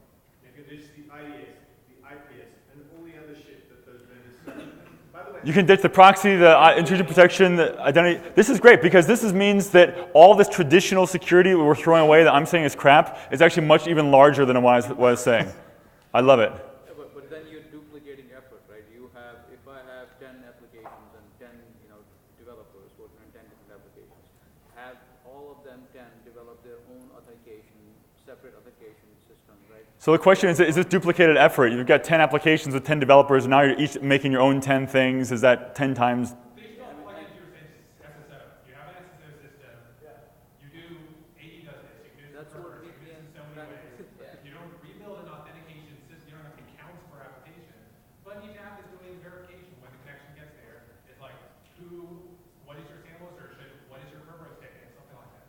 You can ditch the IDS, the IPS, and all the other shit that those vendors sell. By the way, You can ditch the proxy, the intrusion protection, the identity. This is great because this means that all this traditional security we're throwing away that I'm saying is crap is actually much even larger than what I was saying. I love it. Yeah, but then you're duplicating effort, right? You have, if I have 10 applications and 10, developers working on 10 different applications, have all of them 10 develop their own authentication, separate authentication system, right? So the question is this duplicated effort? You've got 10 applications with 10 developers, and now you're each making your own 10 things. Is that 10 times? They should all plug into your SSO. You have an SSO system. You do, AD does this. You can do this That's for what servers. You can do this in so many ways. You don't rebuild an authentication system. You don't have accounts per application. But each app is doing verification when the connection gets there. It's like, what is your sample assertion? What is your Kerberos ticket? Something like that.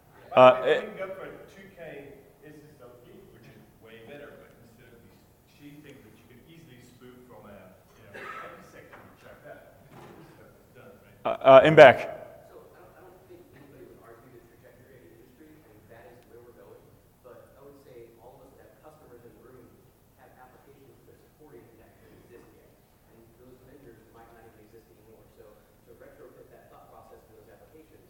you can go for 2K SSL key, which is way better, but instead of these cheap things that you can easily spoof from a second to track that, this stuff is done, right? In back. So I don't think anybody would argue the trajectory of the industry. I think that is where we're going. But I would say all of us that have customers in the room have applications that are supporting that don't exist yet. And those vendors might not even exist anymore. So to retrofit that thought process to those applications,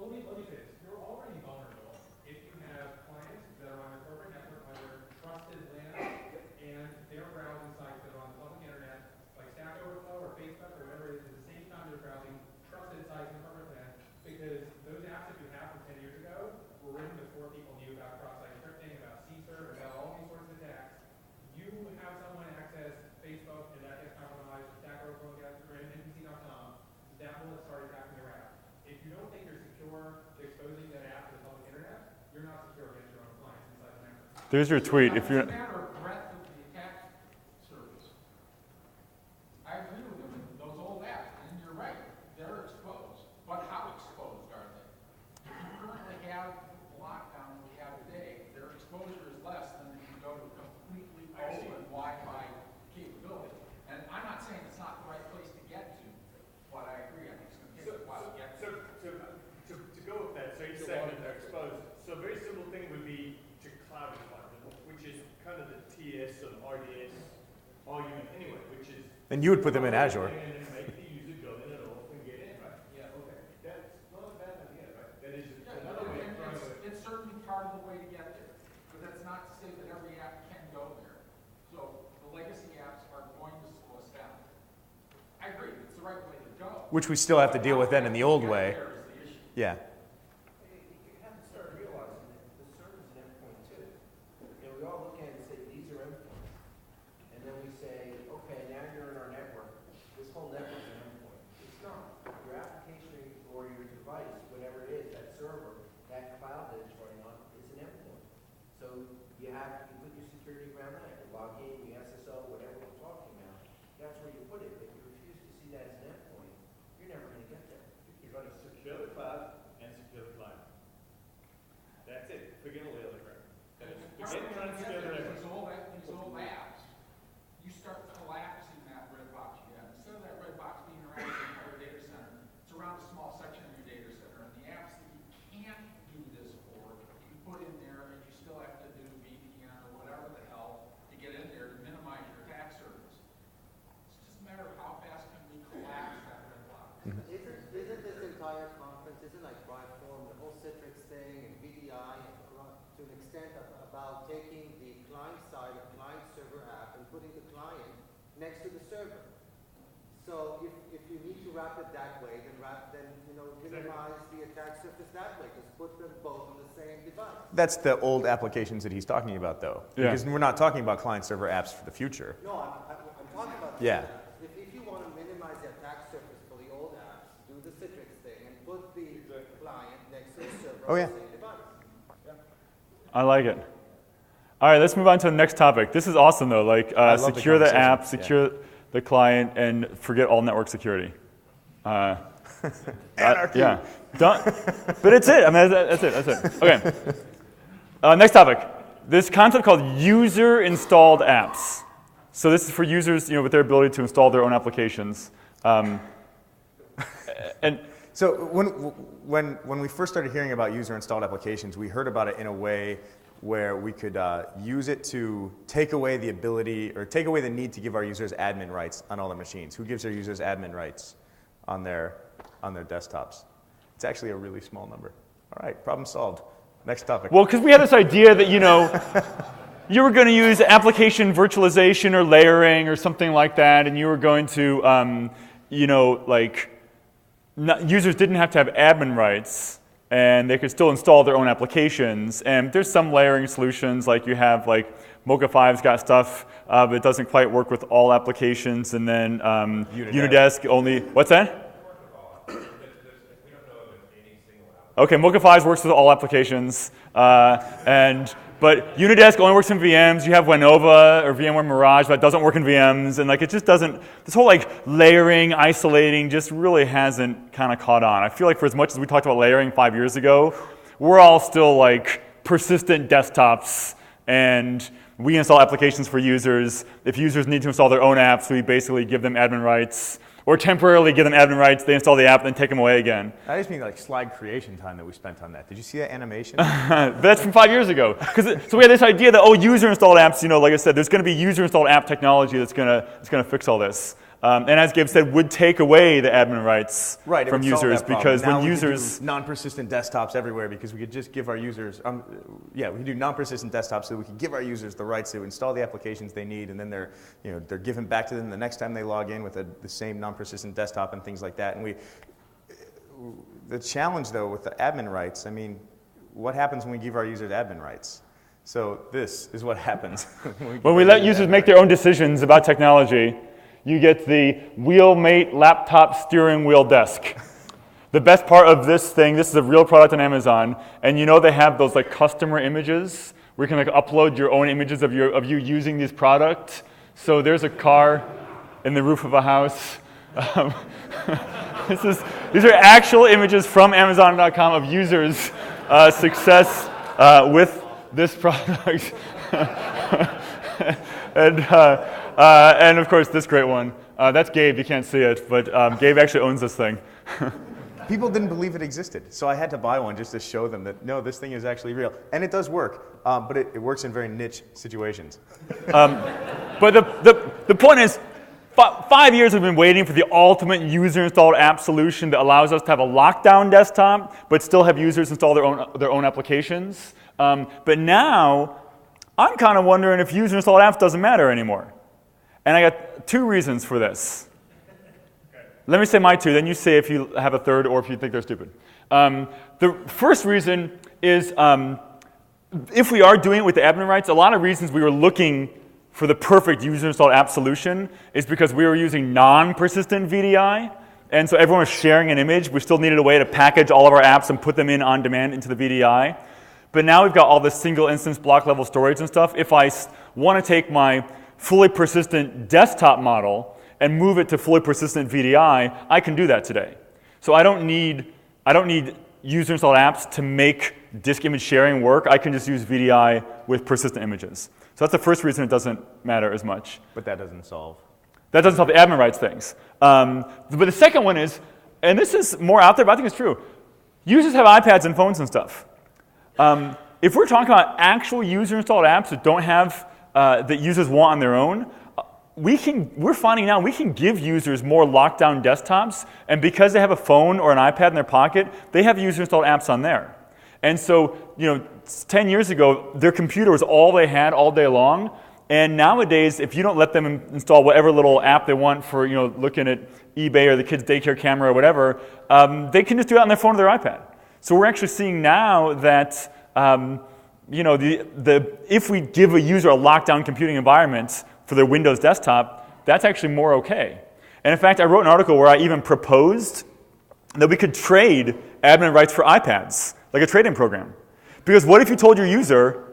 So let me say this. You're already vulnerable if you have clients that are on your corporate network on your trusted LAN and they're browsing sites that are on the public internet, like Stack Overflow or Facebook or whatever it is, at the same time they're browsing trusted sites in public LAN, because those apps that you have from 10 years ago were written before people knew about cross-site scripting, about CSER, about all these sorts of attacks. You have someone access Facebook and that gets compromised, Stack Overflow gets or NPC.com, that will start attacking their app. If you don't think you're secure to exposing that app to the public internet, you're not secure against your own clients inside the network. There's your tweet. If you're It's a matter of breadth of the attack surface. I agree with them, those old apps, and you're right, they're exposed. But how exposed are they? If you currently have lockdown that we have today, their exposure is less than if you go to completely open Wi-Fi capability. And I'm not saying it's not the right place to get to, but I agree, I think it's going to take a while to get to. To go with that, so you're saying that they're exposed. So a very simple thing would be to cloud environment, which is kind of the TS and RDS argument anyway, which is. And you would put them in Azure. And then make the user go in and off and get in, right? Yeah, okay. That's not a bad idea, right? That is another way of trying to. It's certainly part of the way to get there, but that's not to say that every app can go there. So the legacy apps are going to slow us down. I agree, it's the right way to go. Which we still have to deal with then in the old way. There is the issue. Yeah. You have to start realizing that the server's an endpoint too. You know, we all look at it and say, these are endpoints. And then we say, okay, now you're in our network. This whole network's an endpoint. It's not. Your application or your device, whatever it is, that server, that cloud that it's running on, is an endpoint. So you put your security around that. You log in, you SSO, whatever we're talking about. That's where you put it. But you refuse to see that as an endpoint, you're never going to get there. You're going to secure the cloud and secure the client. That's it. Forget all the other crap. Forget trying to secure the network. These old apps, you start collapsing that red box you have. Instead of that red box being around the entire data center, it's around a small section of your data center. And the apps that you can't do this for, you put in there and you still have to do VPN or whatever the hell to get in there to minimize your attack surface. It's just a matter of how fast can we collapse that red box. Isn't this entire conference, isn't like BriForum, the whole Citrix thing and VDI, to an extent about taking the client side of client server app and putting the client next to the server? So if you need to wrap it that way, then minimize the attack surface that way. Just put them both on the same device. That's the old applications that he's talking about, though. Yeah. Because we're not talking about client-server apps for the future. No, I'm talking about the Yeah. If you want to minimize the attack surface for the old apps, do the Citrix thing and put the client next to the server Oh, on yeah. the same device. I like it. All right, let's move on to the next topic. This is awesome, though. Like, love the secure the app, conversation, secure the client, and forget all network security. Anarchy. Yeah. Done. But it's it. I mean, that's it. Okay. Next topic. This concept called user-installed apps. So this is for users, with their ability to install their own applications. And So when we first started hearing about user-installed applications, we heard about it in a way where we could use it to take away the ability or take away the need to give our users admin rights on all their machines. Who gives their users admin rights on their desktops? It's actually a really small number. All right, problem solved. Next topic. well, because we had this idea that, you were going to use application virtualization or layering or something like that, and you were going to, users didn't have to have admin rights, and they could still install their own applications. And there's some layering solutions, like you have, Mocha 5's got stuff, but it doesn't quite work with all applications. And then Unidesk only, what's that? Okay, Mocha 5 works with all applications, but Unidesk only works in VMs. You have Winova or VMware Mirage that doesn't work in VMs, and it just doesn't. This whole layering, isolating, just really hasn't kind of caught on. I feel like for as much as we talked about layering 5 years ago, we're all still persistent desktops, and we install applications for users. If users need to install their own apps, we basically give them admin rights. Or temporarily give them admin rights, they install the app, then take them away again. I just mean slide creation time that we spent on that. Did you see that animation? But that's from 5 years ago. So we had this idea that, user-installed apps, like I said, there's going to be user-installed app technology that's going to fix all this. And as Gabe said, would take away the admin rights Right, it from would solve users that problem. because Now when we could users do non-persistent desktops everywhere because we could just give our users, we could do non-persistent desktops so we could give our users the rights to install the applications they need, and then they're given back to them the next time they log in with the same non-persistent desktop and things like that. And the challenge though with the admin rights, I mean, what happens when we give our users admin rights? So this is what happens when we let users make their own decisions about technology. You get the Wheelmate laptop steering wheel desk. The best part of this thing, this is a real product on Amazon, and you know they have those like customer images where you can like upload your own images of you using these products. So there's a car in the roof of a house. These are actual images from Amazon.com of users' success with this product. And of course, this great one. That's Gabe. You can't see it, but Gabe actually owns this thing. People didn't believe it existed, so I had to buy one just to show them that, no, this thing is actually real. And it does work, but it works in very niche situations. But the point is, 5 years we've been waiting for the ultimate user-installed app solution that allows us to have a lockdown desktop, but still have users install their own applications. But now, I'm kind of wondering if user-installed apps doesn't matter anymore. And I got 2 reasons for this. Let me say my 2, then you say if you have a third or if you think they're stupid. The first reason is if we are doing it with the admin rights, a lot of reasons we were looking for the perfect user-installed app solution is because we were using non-persistent VDI. And so everyone was sharing an image. We still needed a way to package all of our apps and put them in on demand into the VDI. But now we've got all this single instance block level storage and stuff. If I want to take my fully persistent desktop model and move it to fully persistent VDI, I can do that today. So I don't need user installed apps to make disk image sharing work. I can just use VDI with persistent images. So that's the first reason it doesn't matter as much. But that doesn't solve. That doesn't solve the admin rights things. But the second one is, and this is more out there, but I think it's true. Users have iPads and phones and stuff. If we're talking about actual user-installed apps that don't have that users want on their own, we're finding now we can give users more lockdown desktops, and because they have a phone or an iPad in their pocket, they have user-installed apps on there. And so, 10 years ago, their computer was all they had all day long. And nowadays, if you don't let them install whatever little app they want for looking at eBay or the kids' daycare camera or whatever, they can just do it on their phone or their iPad. So we're actually seeing now that if we give a user a lockdown computing environment for their Windows desktop, that's actually more okay. And in fact, I wrote an article where I even proposed that we could trade admin rights for iPads, like a trade-in program. Because what if you told your user,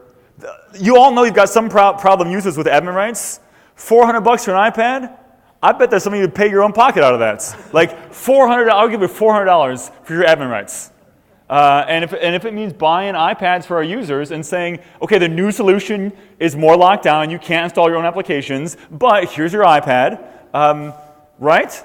you all know you've got some problem users with admin rights, $400 for an iPad? I bet there's something you'd pay your own pocket out of that. Like $400, I'll give you $400 for your admin rights. And if it means buying iPads for our users and saying, okay, the new solution is more lockdown, you can't install your own applications, but here's your iPad, right?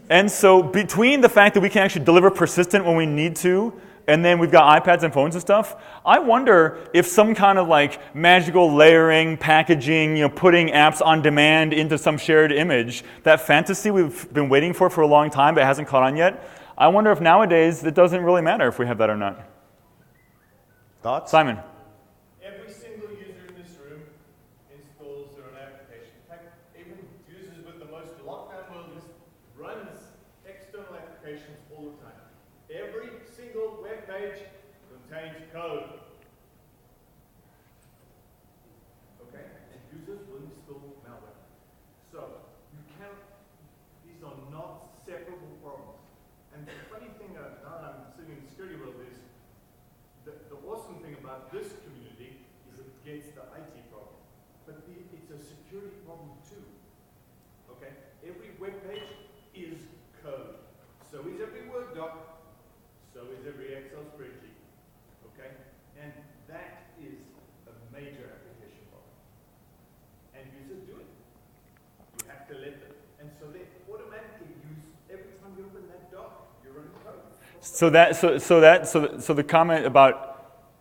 And so between the fact that we can actually deliver persistent when we need to, and then we've got iPads and phones and stuff, I wonder if some kind of like magical layering, packaging, putting apps on demand into some shared image, that fantasy we've been waiting for a long time but hasn't caught on yet, I wonder if nowadays it doesn't really matter if we have that or not. Thoughts? Simon. Every single user in this room installs their own application. In fact, even users with the most lockdown world runs external applications all the time. Every single web page contains code. Okay? And users will install malware. So, these are not separable problems. And the funny thing, now that I'm sitting in the security world, is the awesome thing about this community is it gets the IT problem. But it's a security problem too. Okay? Every web page is code. So is every Word doc. So is every Excel spreadsheet. Okay? And that is a major application problem. And users do it. You have to let them. And so they automatically use, every time you open that doc, you're running code. So the comment about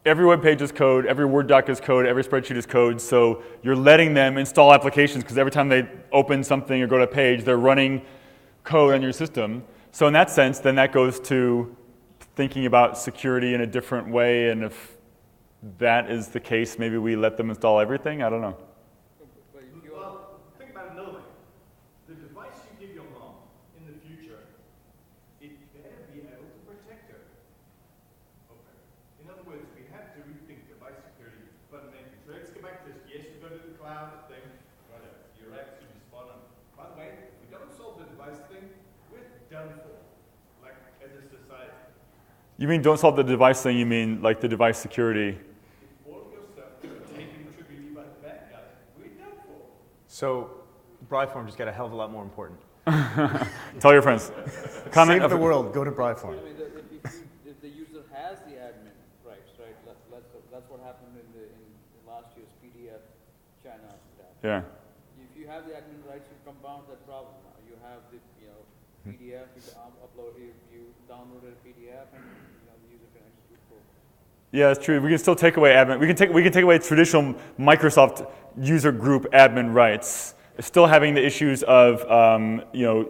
every web page is code, every Word doc is code, every spreadsheet is code, so you're letting them install applications because every time they open something or go to a page, they're running code on your system. So in that sense, then that goes to thinking about security in a different way, and if that is the case, maybe we let them install everything? I don't know. Well, think about it another way. The device you give your mom in the future, it better be able to protect her. Okay. In other words, we have to rethink device security fundamentally. So let's go back to this. Yes, we go to the cloud thing. Right. You're absolutely spot on. By the way, if we don't solve the device thing, we're done for, like as a society. You mean don't solve the device thing, you mean like the device security? If all of your stuff is taken trivially by the bad guys, we're done for. So, BriForum just got a hell of a lot more important. Tell your friends. Comment Save the world. Go to BriForum. I mean, if the user has the admin rights, right? That's what happened in last year's PDF China attack. Yeah. If you have the admin rights, you compound that problem. Now you have the PDF. You upload. You downloaded a PDF, and the user can execute code. Yeah, that's true. We can still take away admin. We can take away traditional Microsoft user group admin rights, still having the issues of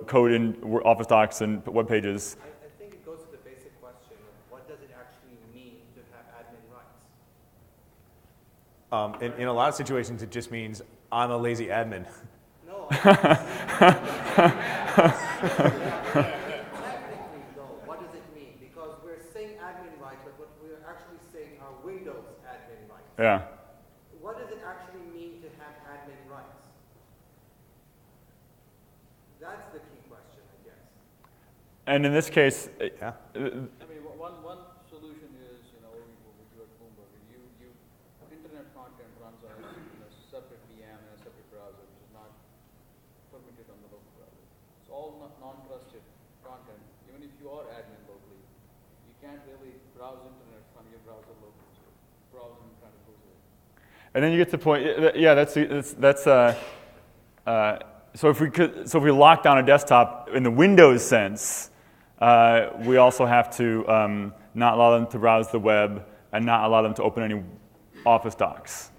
code in Office docs and web pages. I think it goes to the basic question of what does it actually mean to have admin rights? In a lot of situations, it just means I'm a lazy admin. No. Technically, though, what does it mean? Because we're saying admin rights, but what we're actually saying are Windows admin rights. Yeah. What does it actually mean to have admin rights? That's the key question, I guess. And in this case, Yeah. I mean, one solution is, what we do at Bloomberg. Internet content runs on a separate VM and a separate browser, which is not permitted on the local browser. It's all non-trusted content. Even if you are admin locally, you can't really browse internet from your browser locally. So browsing kind of goes away. and then you get to the point. Yeah, so if we lock down a desktop in the Windows sense, we also have to not allow them to browse the web and not allow them to open any Office docs.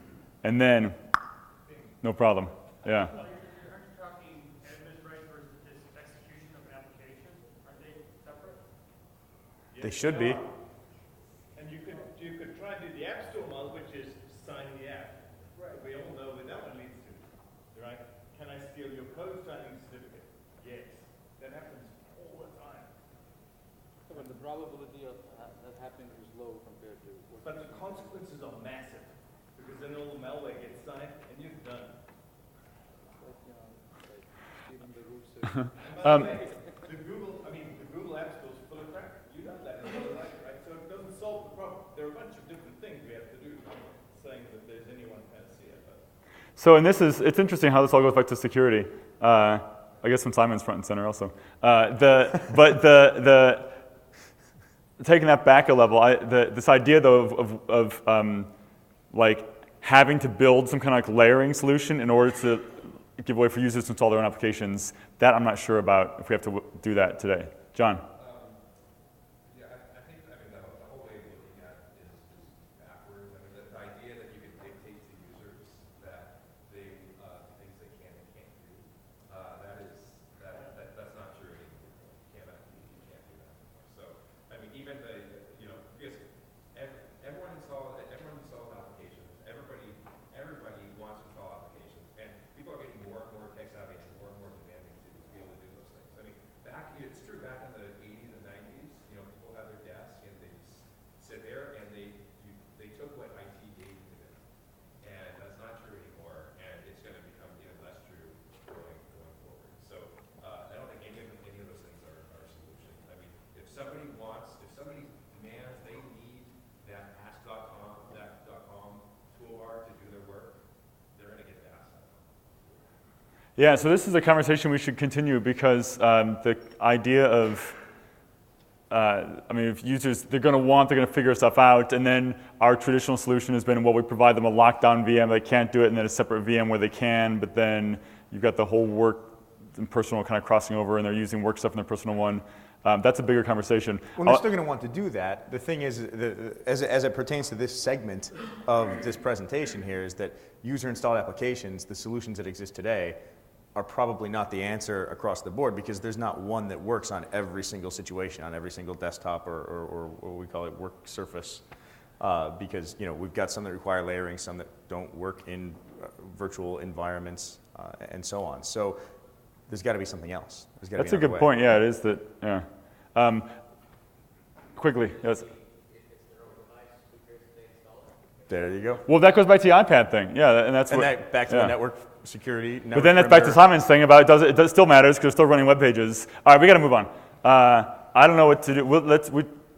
And then, no problem. Yeah. Aren't you talking admin rights versus just execution of an application? Aren't they separate? They should be. And you could try to do the App Store model, which is signing the app. Right. We all know what that one leads to, right? Can I steal your code signing certificate? Yes. That happens all the time. But the probability of that happening is low compared to what. But the consequences are massive, because then all the malware gets signed and you're done. Like stealing the root system. And by the way, the Google App Store is full of crap. You know that, right? So it doesn't solve the problem. There are a bunch of different things we have to do. I'm not saying that there's any one panacea, but. So, and it's interesting how this all goes back to security. I guess when Simon's front and center also. Taking that back a level, this idea though of like having to build some kind of like layering solution in order to give a way for users to install their own applications, that I'm not sure about if we have to do that today. John. Yeah, I think the whole way of looking at it is backwards. I mean, the idea that you can dictate to users that they things they can and can't do, that's not true anymore. You can't do that anymore. So, I mean, even because everyone installs applications. Everybody wants to install applications, and people are getting more and more tech savvy and more demanding to be able to do those things. I mean, it's true back in the 80s and 90s, people had their desk and they just sit there and they took what IT gave to them. And that's not true anymore, and it's going to become even less true going forward. So I don't think any of those things are a solution. I mean, if somebody demands they need that ask.com toolbar to do their work, they're going to get the ask.com. Yeah, so this is a conversation we should continue because the idea of, if users, they're going to figure stuff out, and then our traditional solution has been, well, we provide them a lockdown VM, they can't do it, and then a separate VM where they can, but then you've got the whole work and personal kind of crossing over, and they're using work stuff in their personal one. That's a bigger conversation. Well, they're still going to want to do that. The thing is, as it pertains to this segment of this presentation here, is that user-installed applications, the solutions that exist today, are probably not the answer across the board because there's not one that works on every single situation, on every single desktop or what we call it work surface. Because we've got some that require layering, some that don't work in virtual environments, and so on. So there's got to be something else. That's a good point. Yeah, it is that. Yeah. Quickly, yes. There you go. Well, that goes back to the iPad thing. Yeah, and that's back to the network security. But then that's back to Simon's thing about it still matters because we're still running web pages. All right, we got to move on. I don't know what to do.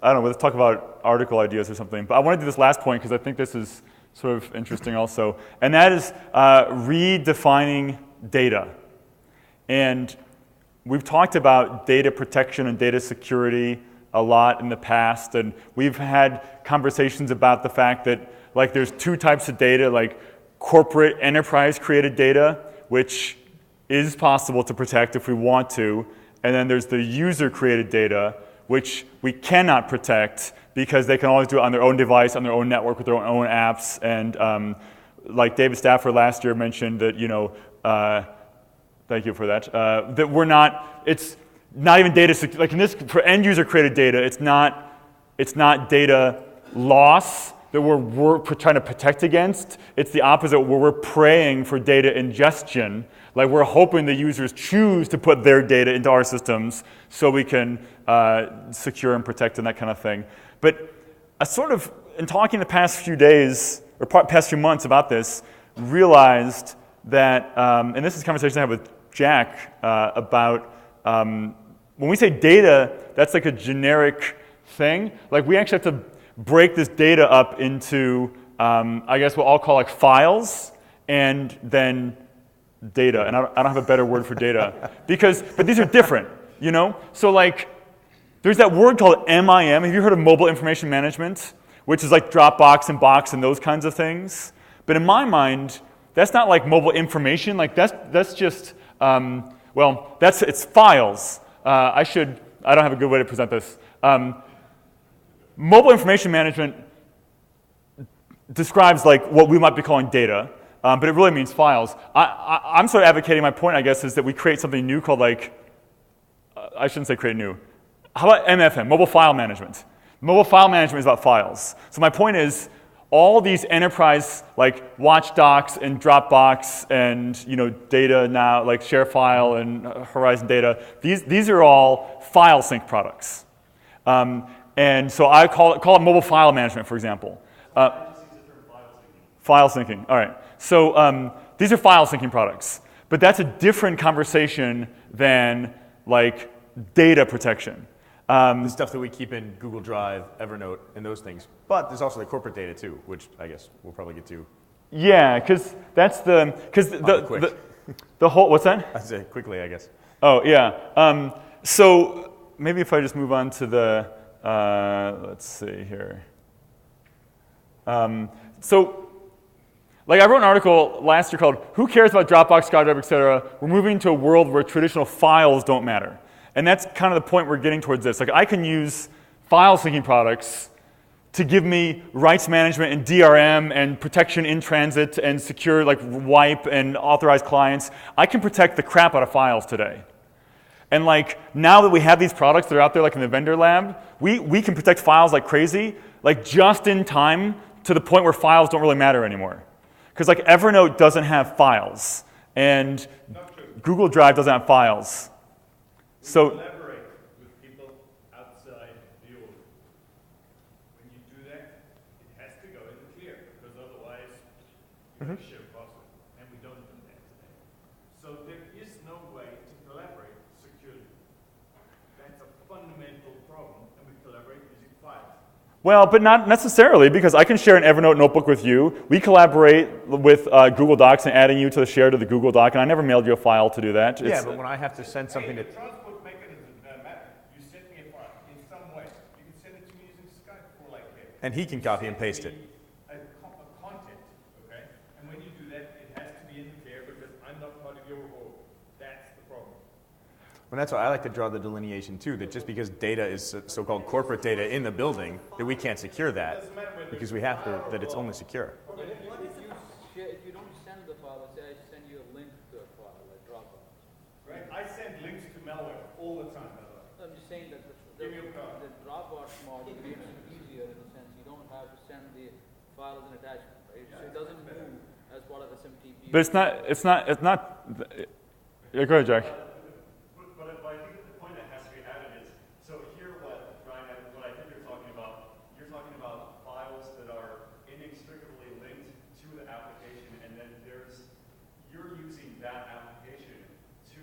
I don't know. Let's talk about article ideas or something. But I want to do this last point because I think this is sort of interesting also, and that is redefining data. And we've talked about data protection and data security a lot in the past, and we've had conversations about the fact that there's two types of data, like corporate enterprise created data, which is possible to protect if we want to, and then there's the user created data, which we cannot protect because they can always do it on their own device, on their own network, with their own apps. And like David Stafford last year mentioned that, thank you for that, that we're not, it's not even data, like in this, for end user created data, it's not data loss that we're trying to protect against. It's the opposite, where we're praying for data ingestion. Like we're hoping the users choose to put their data into our systems so we can secure and protect and that kind of thing. But I sort of, in talking the past few days, or past few months about this, realized that, and this is a conversation I had with Jack about, when we say data, that's like a generic thing. Like we actually have to break this data up into, I guess what I'll call like files, and then data. And I don't have a better word for data, but these are different, So like, there's that word called MIM. Have you heard of mobile information management? Which is like Dropbox and Box and those kinds of things. But in my mind, that's not like mobile information. Like that's just, it's files. I don't have a good way to present this. Mobile information management describes like what we might be calling data, but it really means files. I'm sort of advocating, my point, I guess, is that we create something new called I shouldn't say create new. How about MFM, mobile file management? Mobile file management is about files. So my point is, all these enterprise like Watchdocs and Dropbox and data now, like ShareFile and Horizon Data, these are all file sync products. And so I call it mobile file management, for example. File syncing. All right. So these are file syncing products, but that's a different conversation than like data protection. The stuff that we keep in Google Drive, Evernote, and those things. But there's also the corporate data too, which I guess we'll probably get to. Yeah, because that's the whole. What's that? I say quickly, I guess. Oh yeah. So maybe if I just move on to the. Let's see here. Like I wrote an article last year called "Who Cares About Dropbox, SkyDrive, etc." We're moving to a world where traditional files don't matter. And that's kind of the point we're getting towards this. Like I can use file syncing products to give me rights management and DRM and protection in transit and secure like wipe and authorized clients. I can protect the crap out of files today. And like now that we have these products that are out there like in the vendor lab, we can protect files like crazy, like just in time to the point where files don't really matter anymore. Because like Evernote doesn't have files and Google Drive doesn't have files. So collaborate with people outside the org. When you do that, it has to go in the clear, because otherwise you share password, and we don't do that today. So there is no way to collaborate securely. That's a fundamental problem, and we collaborate using files. well, but not necessarily, because I can share an Evernote notebook with you. We collaborate with Google Docs and adding you to the share to the Google Doc, and I never mailed you a file to do that. Yeah, but when I have to send something to... The transport mechanism doesn't matter. You send me a file in some way. You can send it to me using Skype or like that. And he can copy and paste it. A content, okay? And when you do that, it has to be in the clear because I'm not part of your org. That's the problem. Well, that's why I like to draw the delineation too, that just because data is so-called corporate data in the building, that we can't secure that because we have to, that it's only secure. If you don't send the file, let's say I send you a link to a file, like Dropbox. Right? I send links to malware all the time, by the way. I'm just saying that Give me a card. the Dropbox model makes it easier in the sense you don't have to send the file as an attachment, right? So it doesn't move as part of SMTP. But it's not. Yeah, go ahead, Jack. But I think that the point that has to be added is, so here what Ryan, what I think you're talking about files that are inextricably linked to the application, and then you're using that application to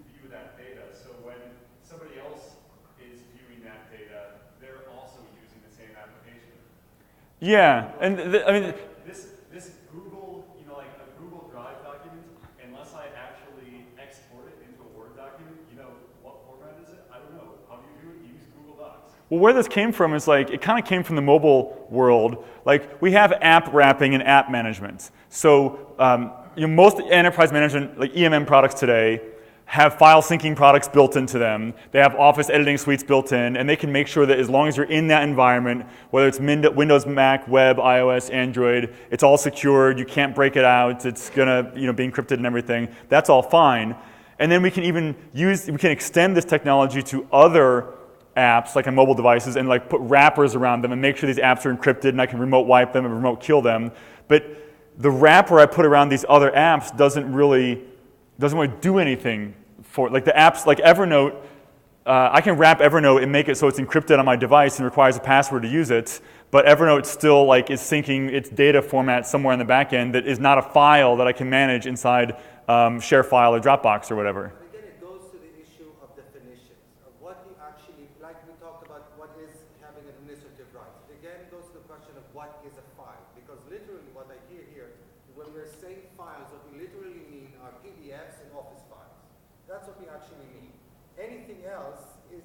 view that data. So when somebody else is viewing that data, they're also using the same application. Yeah, and I mean, This Google, like a Google Drive document, unless I actually export it into a Word document, what format is it? I don't know. How do you do it? Use Google Docs. well, where this came from is like, it kind of came from the mobile world. Like, we have app wrapping and app management. So, most enterprise management, like EMM products today, have file syncing products built into them. They have Office editing suites built in, and they can make sure that as long as you're in that environment, whether it's Windows, Mac, Web, iOS, Android, it's all secured. You can't break it out. It's gonna, be encrypted and everything. That's all fine. And then we can extend this technology to other apps, like on mobile devices, and like put wrappers around them and make sure these apps are encrypted, and I can remote wipe them and remote kill them. But the wrapper I put around these other apps doesn't really do anything for, like the apps, like Evernote. I can wrap Evernote and make it so it's encrypted on my device and requires a password to use it, but Evernote still is syncing its data format somewhere in the back end that is not a file that I can manage inside ShareFile or Dropbox or whatever. But again, it goes to the issue of definitions, of what you actually, like we talked about, what is having administrative rights. Again, it goes to the question of what is a file, because literally what I hear here, when we're saying files, what we literally mean are PDFs and Office files. That's what we actually mean. Anything else is,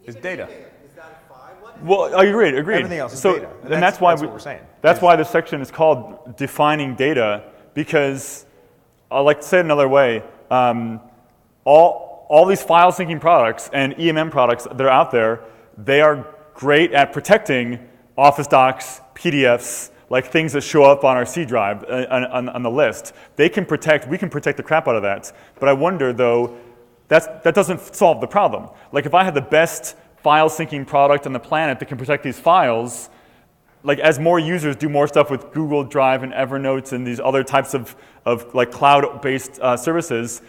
Is even data. email, is that a file? What is Well, agreed. Everything else is so data. Then that's why what we're saying. That's why this section is called defining data, because I'd like to say it another way. All these file syncing products and EMM products that are out there, they are great at protecting Office docs, PDFs, like things that show up on our C drive on the list. We can protect the crap out of that. But I wonder, though, that doesn't solve the problem. Like, if I had the best file syncing product on the planet that can protect these files, like as more users do more stuff with Google Drive and Evernote and these other types of like cloud-based services,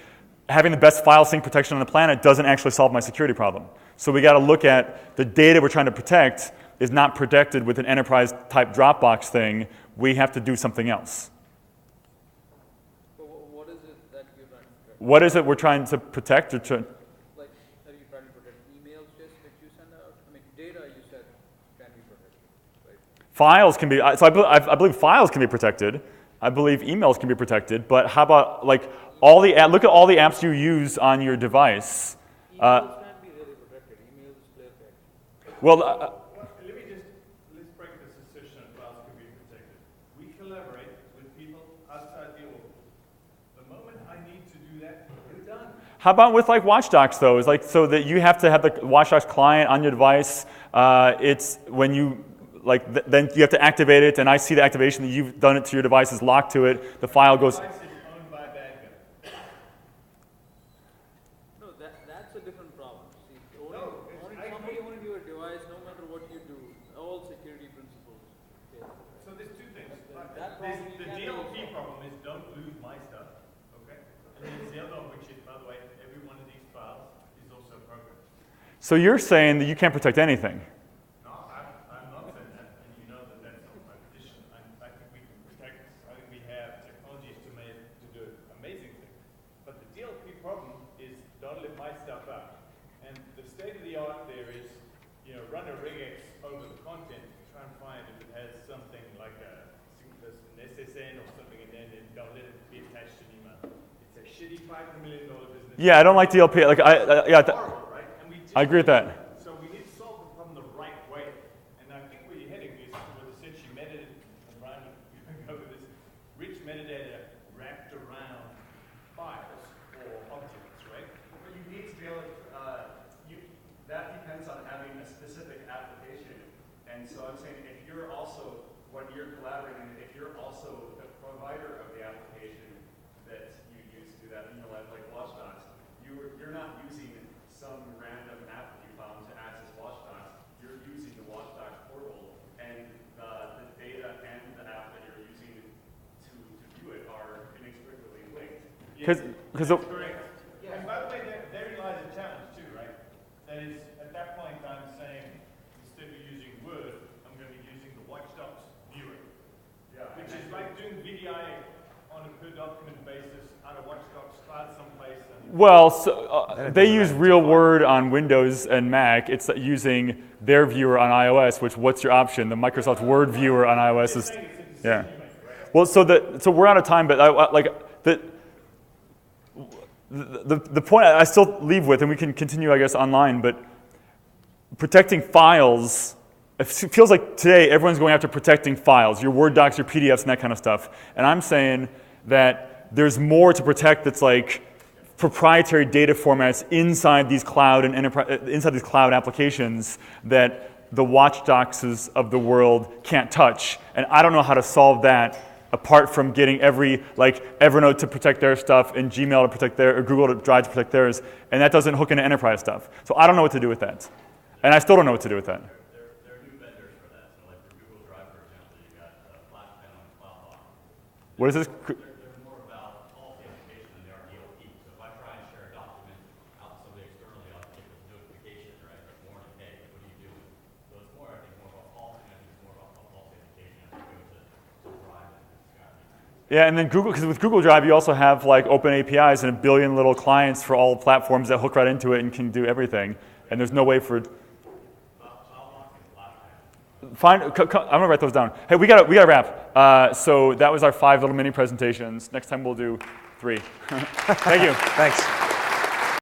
having the best file sync protection on the planet doesn't actually solve my security problem. So we got to look at the data we're trying to protect is not protected with an enterprise-type Dropbox thing. We have to do something else. But what is it that you're trying to protect? What is it we're trying to protect? Like, are you trying to protect emails just that you send out? I mean, data you said can be protected, right? Files can be, so I believe files can be protected. I believe emails can be protected. But how about like look at all the apps you use on your device. Emails can be really protected. Emails is clear text. Well, Let's break this assertion that files can be protected. We collaborate with people outside the org. The moment I need to do that, we're done. how about with like Watchdocs though? Is like so that you have to have the Watchdocs client on your device. It's when you then you have to activate it, and I see the activation that you've done it to your device is locked to it. The file goes. Device is owned by a bad guy. No, that's a different problem. See, I somebody owning your device, no matter what you do, all security principles. fail. So there's two things. That problem you The can't DLP solve. problem is don't lose my stuff, okay? And then the other one, which is, by the way, every one of these files is also programmed. So you're saying that you can't protect anything. No, I'm not saying that, and you know that that's not my position. I think we can protect, I think we have technologies to do amazing things. But the DLP problem is don't let my stuff out. And the state of the art there is, run a regex over the content, try and find if it has something like an SSN or something, and then don't let it be attached to an email. It's a shitty $500 million business. Yeah, I don't like DLP. Like Horrible, right? And I agree with that. So we need to solve the problem the right way. And I think where you're heading is with essentially metadata, and Brian would go with this, rich metadata wrapped around files or objects, right? But you And so I'm saying if you're also, when you're collaborating, if you're also the provider of the application that you use to do that, like Watchdogs, you're not using some random app that you found to access Watchdogs. You're using the Watchdogs portal, and the data and the app that you're using to view it are inextricably linked. Because Correct. And by the way, there lies a challenge too, right? That is, at that point, I'm saying, instead of using Word, I'm going to be using the Watchdogs viewer. Yeah. Which is like doing VDI on a per document basis out of Watchdogs cloud someplace. well, they use real Word on Windows and Mac. It's using their viewer on iOS, which what's your option? The Microsoft Word viewer on iOS is, yeah. Well, so we're out of time, but the point I still leave with, and we can continue, I guess, online, but protecting files, it feels like today everyone's going after protecting files, your Word docs, your PDFs, and that kind of stuff. And I'm saying that there's more to protect that's like proprietary data formats inside these cloud and inside these cloud applications that the watchdogs of the world can't touch. And I don't know how to solve that apart from getting Evernote to protect their stuff and Gmail to protect their, or Google Drive to protect theirs, and that doesn't hook into enterprise stuff. So I don't know what to do with that. And I still don't know what to do with that. There are new vendors for that. So like for Google Drive, for example, you got FlashPen on CloudBlock. What is this? They're more about policy application than they are DLP. So if I try and share a document out to somebody externally, I'll get this notification, right? Like warning, hey, what are you doing? So it's more, I think, more about policy, and I think it's more about policy application as we go to Drive and Skype. Yeah, and then Google, because with Google Drive, you also have like open APIs and a billion little clients for all platforms that hook right into it and can do everything. And there's no way for Fine, I'm gonna write those down. Hey, we gotta wrap. So that was our 5 little mini presentations. Next time we'll do 3. Thank you. Thanks.